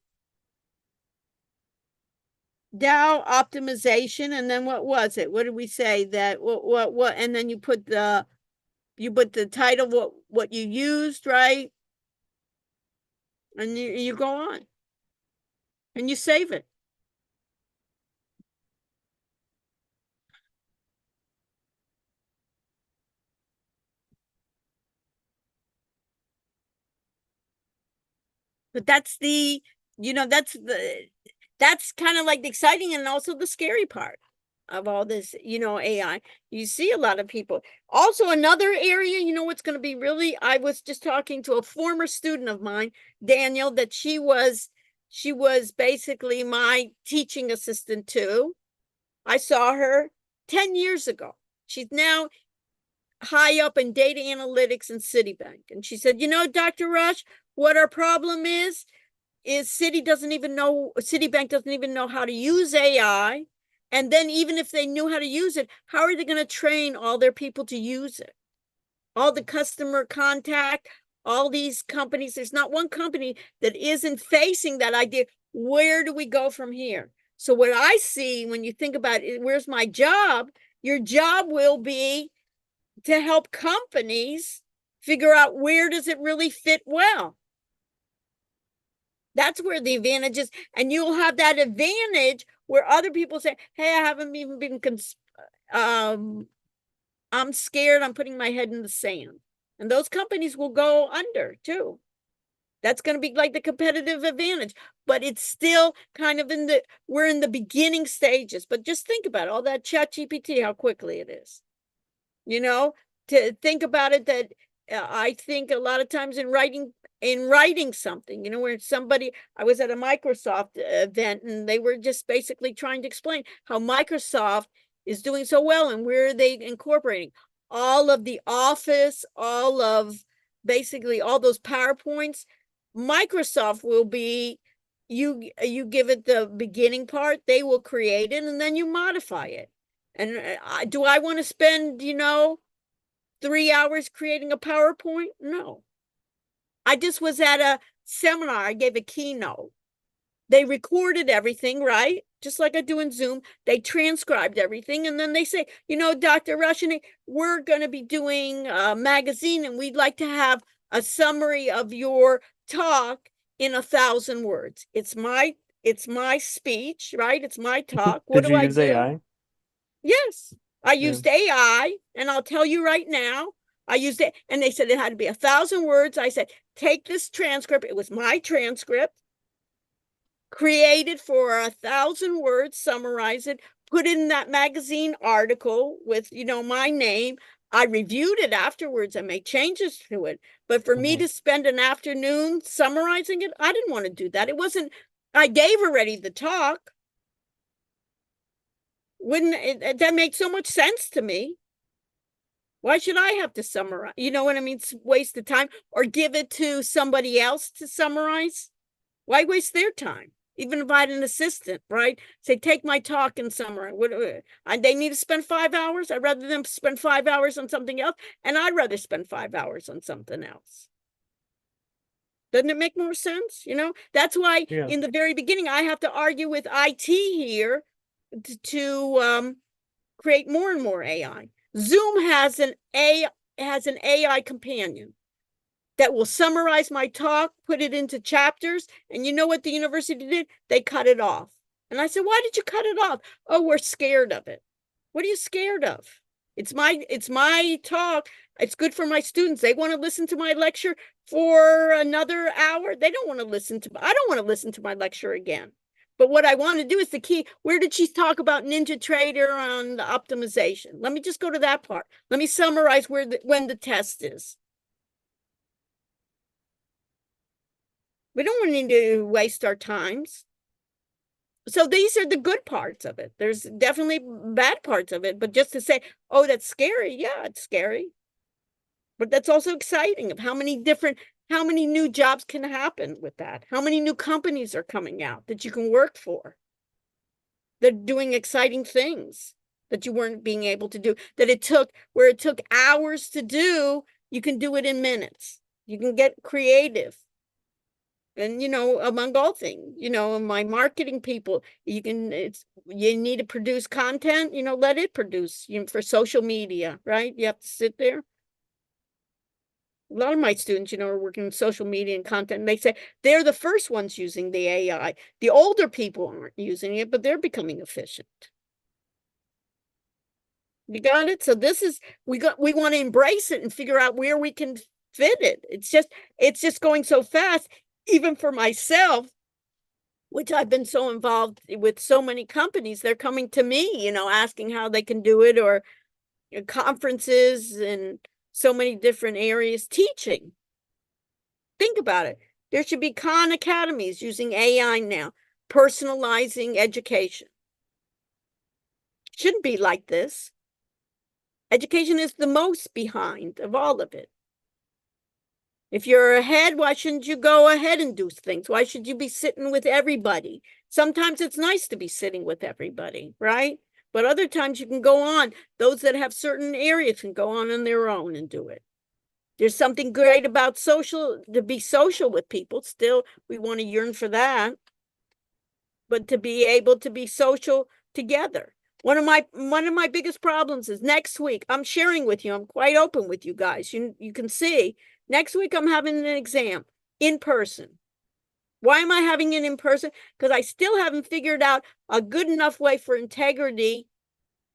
Dow optimization, and then what was it? What did we say that, what, and then you put the title, what you used, right? And you go on. And you save it. But that's the, that's kind of like the exciting and also the scary part of all this, AI. You see a lot of people. Also, another area, what's going to be really, I was just talking to a former student of mine, Daniel, that she was basically my teaching assistant too. I saw her 10 years ago. She's now high up in data analytics in Citibank. And she said, Dr. Rush, what our problem is Citibank doesn't even know how to use AI. And then even if they knew how to use it, how are they going to train all their people to use it? All the customer contact, all these companies, there's not one company that isn't facing that idea. Where do we go from here? So what I see when you think about it, where's my job? Your job will be to help companies figure out where does it really fit well. That's where the advantage is. And you'll have that advantage where other people say, hey, I haven't even been, I'm scared, I'm putting my head in the sand. And those companies will go under too. That's going to be like the competitive advantage, but it's still kind of we're in the beginning stages. But just think about all that ChatGPT, how quickly it is. To think about it, that I think a lot of times in writing something, where I was at a Microsoft event and they were just basically trying to explain how Microsoft is doing so well and where they incorporating all of the Office, all of basically all those PowerPoints. Microsoft will be, you give it the beginning part, they will create it, and then you modify it. And do I want to spend, 3 hours creating a PowerPoint? No. I just was at a seminar. I gave a keynote. They recorded everything, right? Just like I do in Zoom. They transcribed everything. And then they say, Dr. Rushini, we're going to be doing a magazine and we'd like to have a summary of your talk in 1,000 words. It's my speech, right? It's my talk. What Did do you I use do? AI? Yes, I used AI, and I'll tell you right now, I used it, and they said it had to be 1,000 words. I said, take this transcript. It was my transcript, created for 1,000 words, summarize it, put it in that magazine article with, my name. I reviewed it afterwards. I made changes to it. But for me to spend an afternoon summarizing it, I didn't want to do that. It wasn't, I gave already the talk. Wouldn't it, that make so much sense to me? Why should I have to summarize? You know what I mean? Waste the time or give it to somebody else to summarize? Why waste their time? Even if I had an assistant, right? Say, take my talk and summarize. They need to spend 5 hours. I'd rather them spend 5 hours on something else, and I'd rather spend 5 hours on something else. Doesn't it make more sense? That's why in the very beginning, I have to argue with IT here to create more and more AI. Zoom has an AI companion that will summarize my talk, put it into chapters, and you know what the university did? They cut it off. And I said, why did you cut it off? Oh, we're scared of it. What are you scared of? It's my talk. It's good for my students. They want to listen to my lecture for another hour. I don't want to listen to my lecture again. But what I want to do is the key. Where did she talk about Ninja Trader on the optimization? Let me just go to that part. Let me summarize when the test is. We don't need to waste our times. So these are the good parts of it. There's definitely bad parts of it, but just to say, oh, that's scary. Yeah, it's scary. But that's also exciting of how many new jobs can happen with that. How many new companies are coming out that you can work for. They're doing exciting things that you weren't being able to do, where it took hours to do, you can do it in minutes. You can get creative. And, among all things, my marketing people, you need to produce content, let it produce, for social media, right? You have to sit there. A lot of my students, are working in social media and content, and they say they're the first ones using the AI. The older people aren't using it, but they're becoming efficient. You got it? So we want to embrace it and figure out where we can fit it. It's just going so fast, even for myself, which I've been so involved with so many companies. They're coming to me, asking how they can do it, or conferences and so many different areas teaching. Think about it. There should be Khan academies using AI now, personalizing education. Shouldn't be like this. Education is the most behind of all of it. If you're ahead, why shouldn't you go ahead and do things? Why should you be sitting with everybody? Sometimes it's nice to be sitting with everybody, right? But other times you can go on. Those that have certain areas can go on their own and do it. There's something great about to be social with people. Still, we want to yearn for that. But to be able to be social together. One of my biggest problems is next week. I'm sharing with you. I'm quite open with you guys. You can see next week I'm having an exam in person. Why am I having it in person? Because I still haven't figured out a good enough way for integrity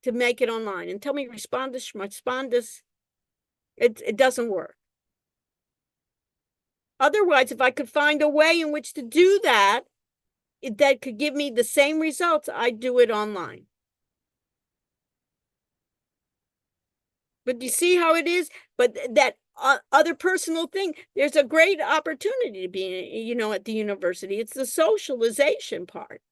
to make it online. And tell me, respondus, it doesn't work. Otherwise, if I could find a way in which to do that, that could give me the same results, I'd do it online. But you see how it is? But that other personal thing, there's a great opportunity to be, at the university. It's the socialization part.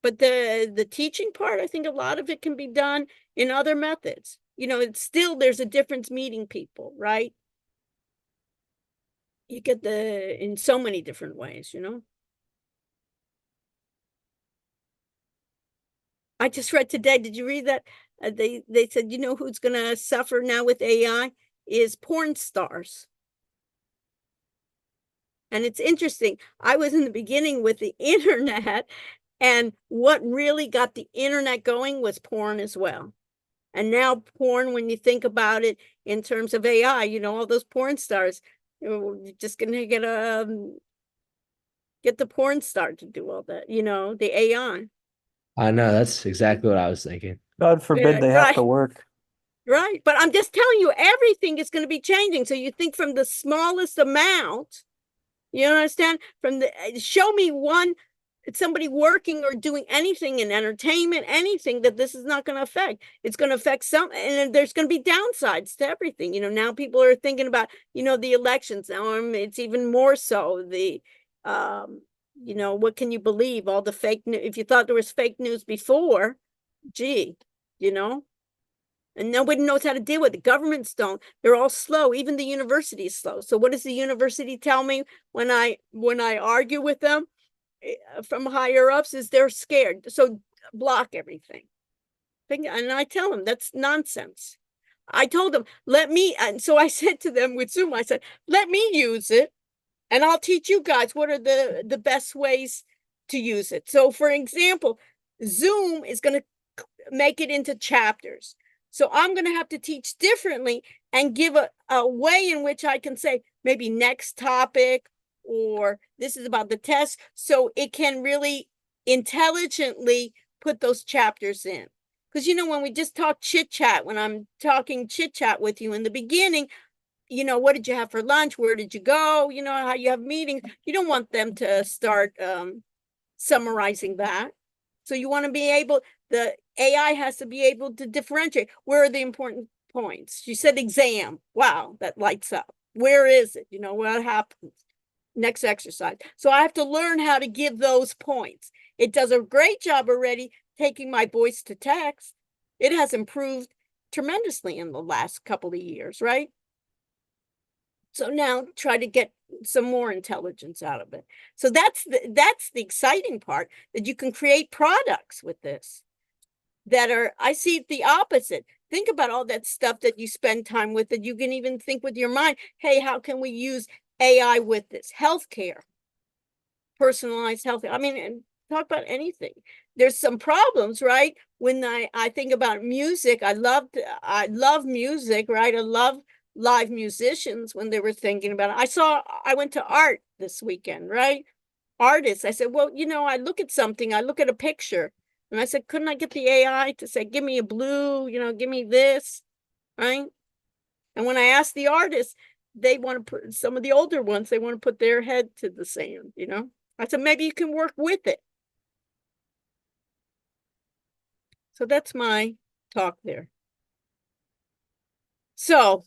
But the teaching part, I think a lot of it can be done in other methods. It's still, there's a difference meeting people, right? You get in so many different ways, I just read today, did you read that? They said, who's going to suffer now with AI is porn stars. And it's interesting. I was in the beginning with the internet, and what really got the internet going was porn as well. And now porn, when you think about it in terms of AI, all those porn stars, you're just going to get the porn star to do all that, the AI. I know, that's exactly what I was thinking. God forbid they have to work. Right. But I'm just telling you, everything is going to be changing. So you think from the smallest amount, you understand? Show me somebody working or doing anything in entertainment, anything that this is not going to affect. It's going to affect some, and there's going to be downsides to everything. Now people are thinking about, the elections. Now it's even more so what can you believe? All the fake news. If you thought there was fake news before, gee, and nobody knows how to deal with it. Governments don't. They're all slow. Even the university is slow. So what does the university tell me when I argue with them from higher ups? Is they're scared. So block everything. And I tell them that's nonsense. I told them, and so I said to them with Zoom, I said, let me use it, and I'll teach you guys what are the best ways to use it. So for example, Zoom is going to make it into chapters. So I'm going to have to teach differently and give a way in which I can say maybe next topic, or this is about the test. So it can really intelligently put those chapters in. Because, when we just talk chit chat, when I'm talking chit chat with you in the beginning, what did you have for lunch? Where did you go? How you have meetings. You don't want them to start summarizing that. So you want to be able, the AI has to be able to differentiate. Where are the important points? You said exam. Wow, that lights up. Where is it? What happens? Next exercise. So I have to learn how to give those points. It does a great job already taking my voice to text. It has improved tremendously in the last couple of years, right? So now try to get some more intelligence out of it. So that's the exciting part, that you can create products with this that are, I see it the opposite. Think about all that stuff that you spend time with, that you can even think with your mind, hey, how can we use AI with this? Healthcare. personalized health. I mean, and talk about anything. There's some problems, right? When I think about music, I love music, right? I love live musicians when they were thinking about it. I went to art this weekend, right? Artists. I said, well, I look at something, I look at a picture, and I said, couldn't I get the AI to say, give me a blue, give me this, right? And when I asked the artists, they want to put some of the older ones, they want to put their head to the sand, I said, maybe you can work with it. So that's my talk there. So,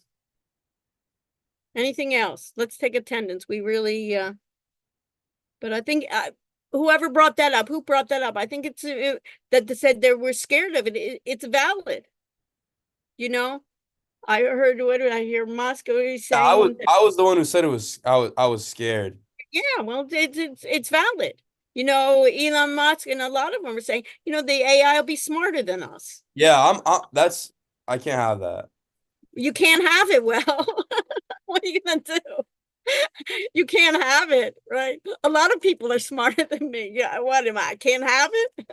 anything else? Let's take attendance. We really, but I think whoever brought that up, who brought that up? I think it's that they said they were scared of it. It's valid. I heard, what did I hear? Moscow Yeah, I was saying, I was the one who said it was. I was scared. yeah, well, it's valid. Elon Musk and a lot of them are saying, the AI will be smarter than us. Yeah, that's I can't have that. You can't have it. Well, what are you gonna do? You can't have it, right? A lot of people are smarter than me. Yeah, what am I can't have it?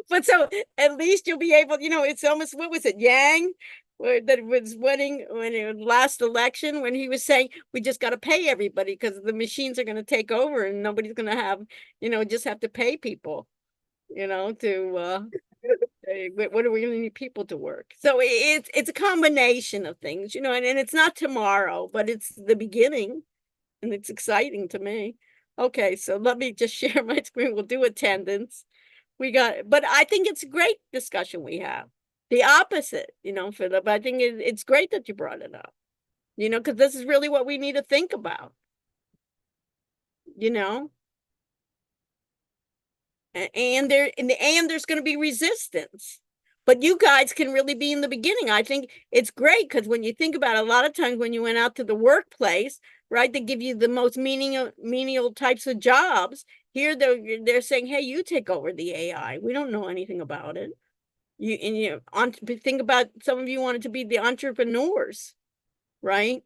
But so at least you'll be able, it's almost, what was it, Yang, that was winning when it was last election, when he was saying we just got to pay everybody because the machines are going to take over and nobody's going to have, just have to pay people, to what are we going to need people to work? So it's a combination of things, and it's not tomorrow, but it's the beginning, and it's exciting to me. Okay, so let me just share my screen. We'll do attendance. But I think it's a great discussion we have. The opposite, Philip. I think it's great that you brought it up, because this is really what we need to think about, and there's going to be resistance, but you guys can really be in the beginning. I think it's great because when you think about it, a lot of times when you went out to the workplace, right, they give you the most menial types of jobs. Here they're saying, hey, you take over the AI. We don't know anything about it. Think about, some of you wanted to be the entrepreneurs, right?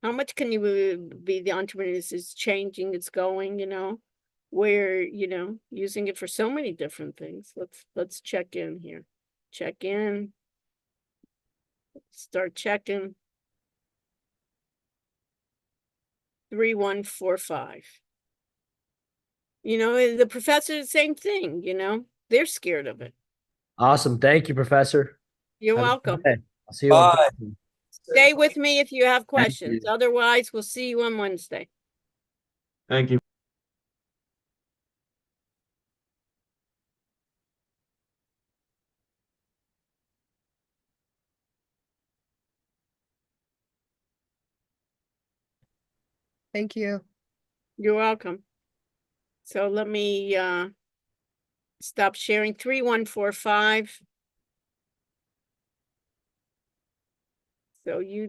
How much can you be the entrepreneurs? It's changing, it's going, where, using it for so many different things. Let's check in here. Check in. Start checking. 3145. The professor, the same thing, they're scared of it. Awesome. Thank you, Professor. You're Have a welcome. good day. I'll see you on Bye. Thursday. Stay with me if you have you. questions. Otherwise, we'll see you on Wednesday. Thank you. Thank you. You're welcome. So let me stop sharing. 3145. So you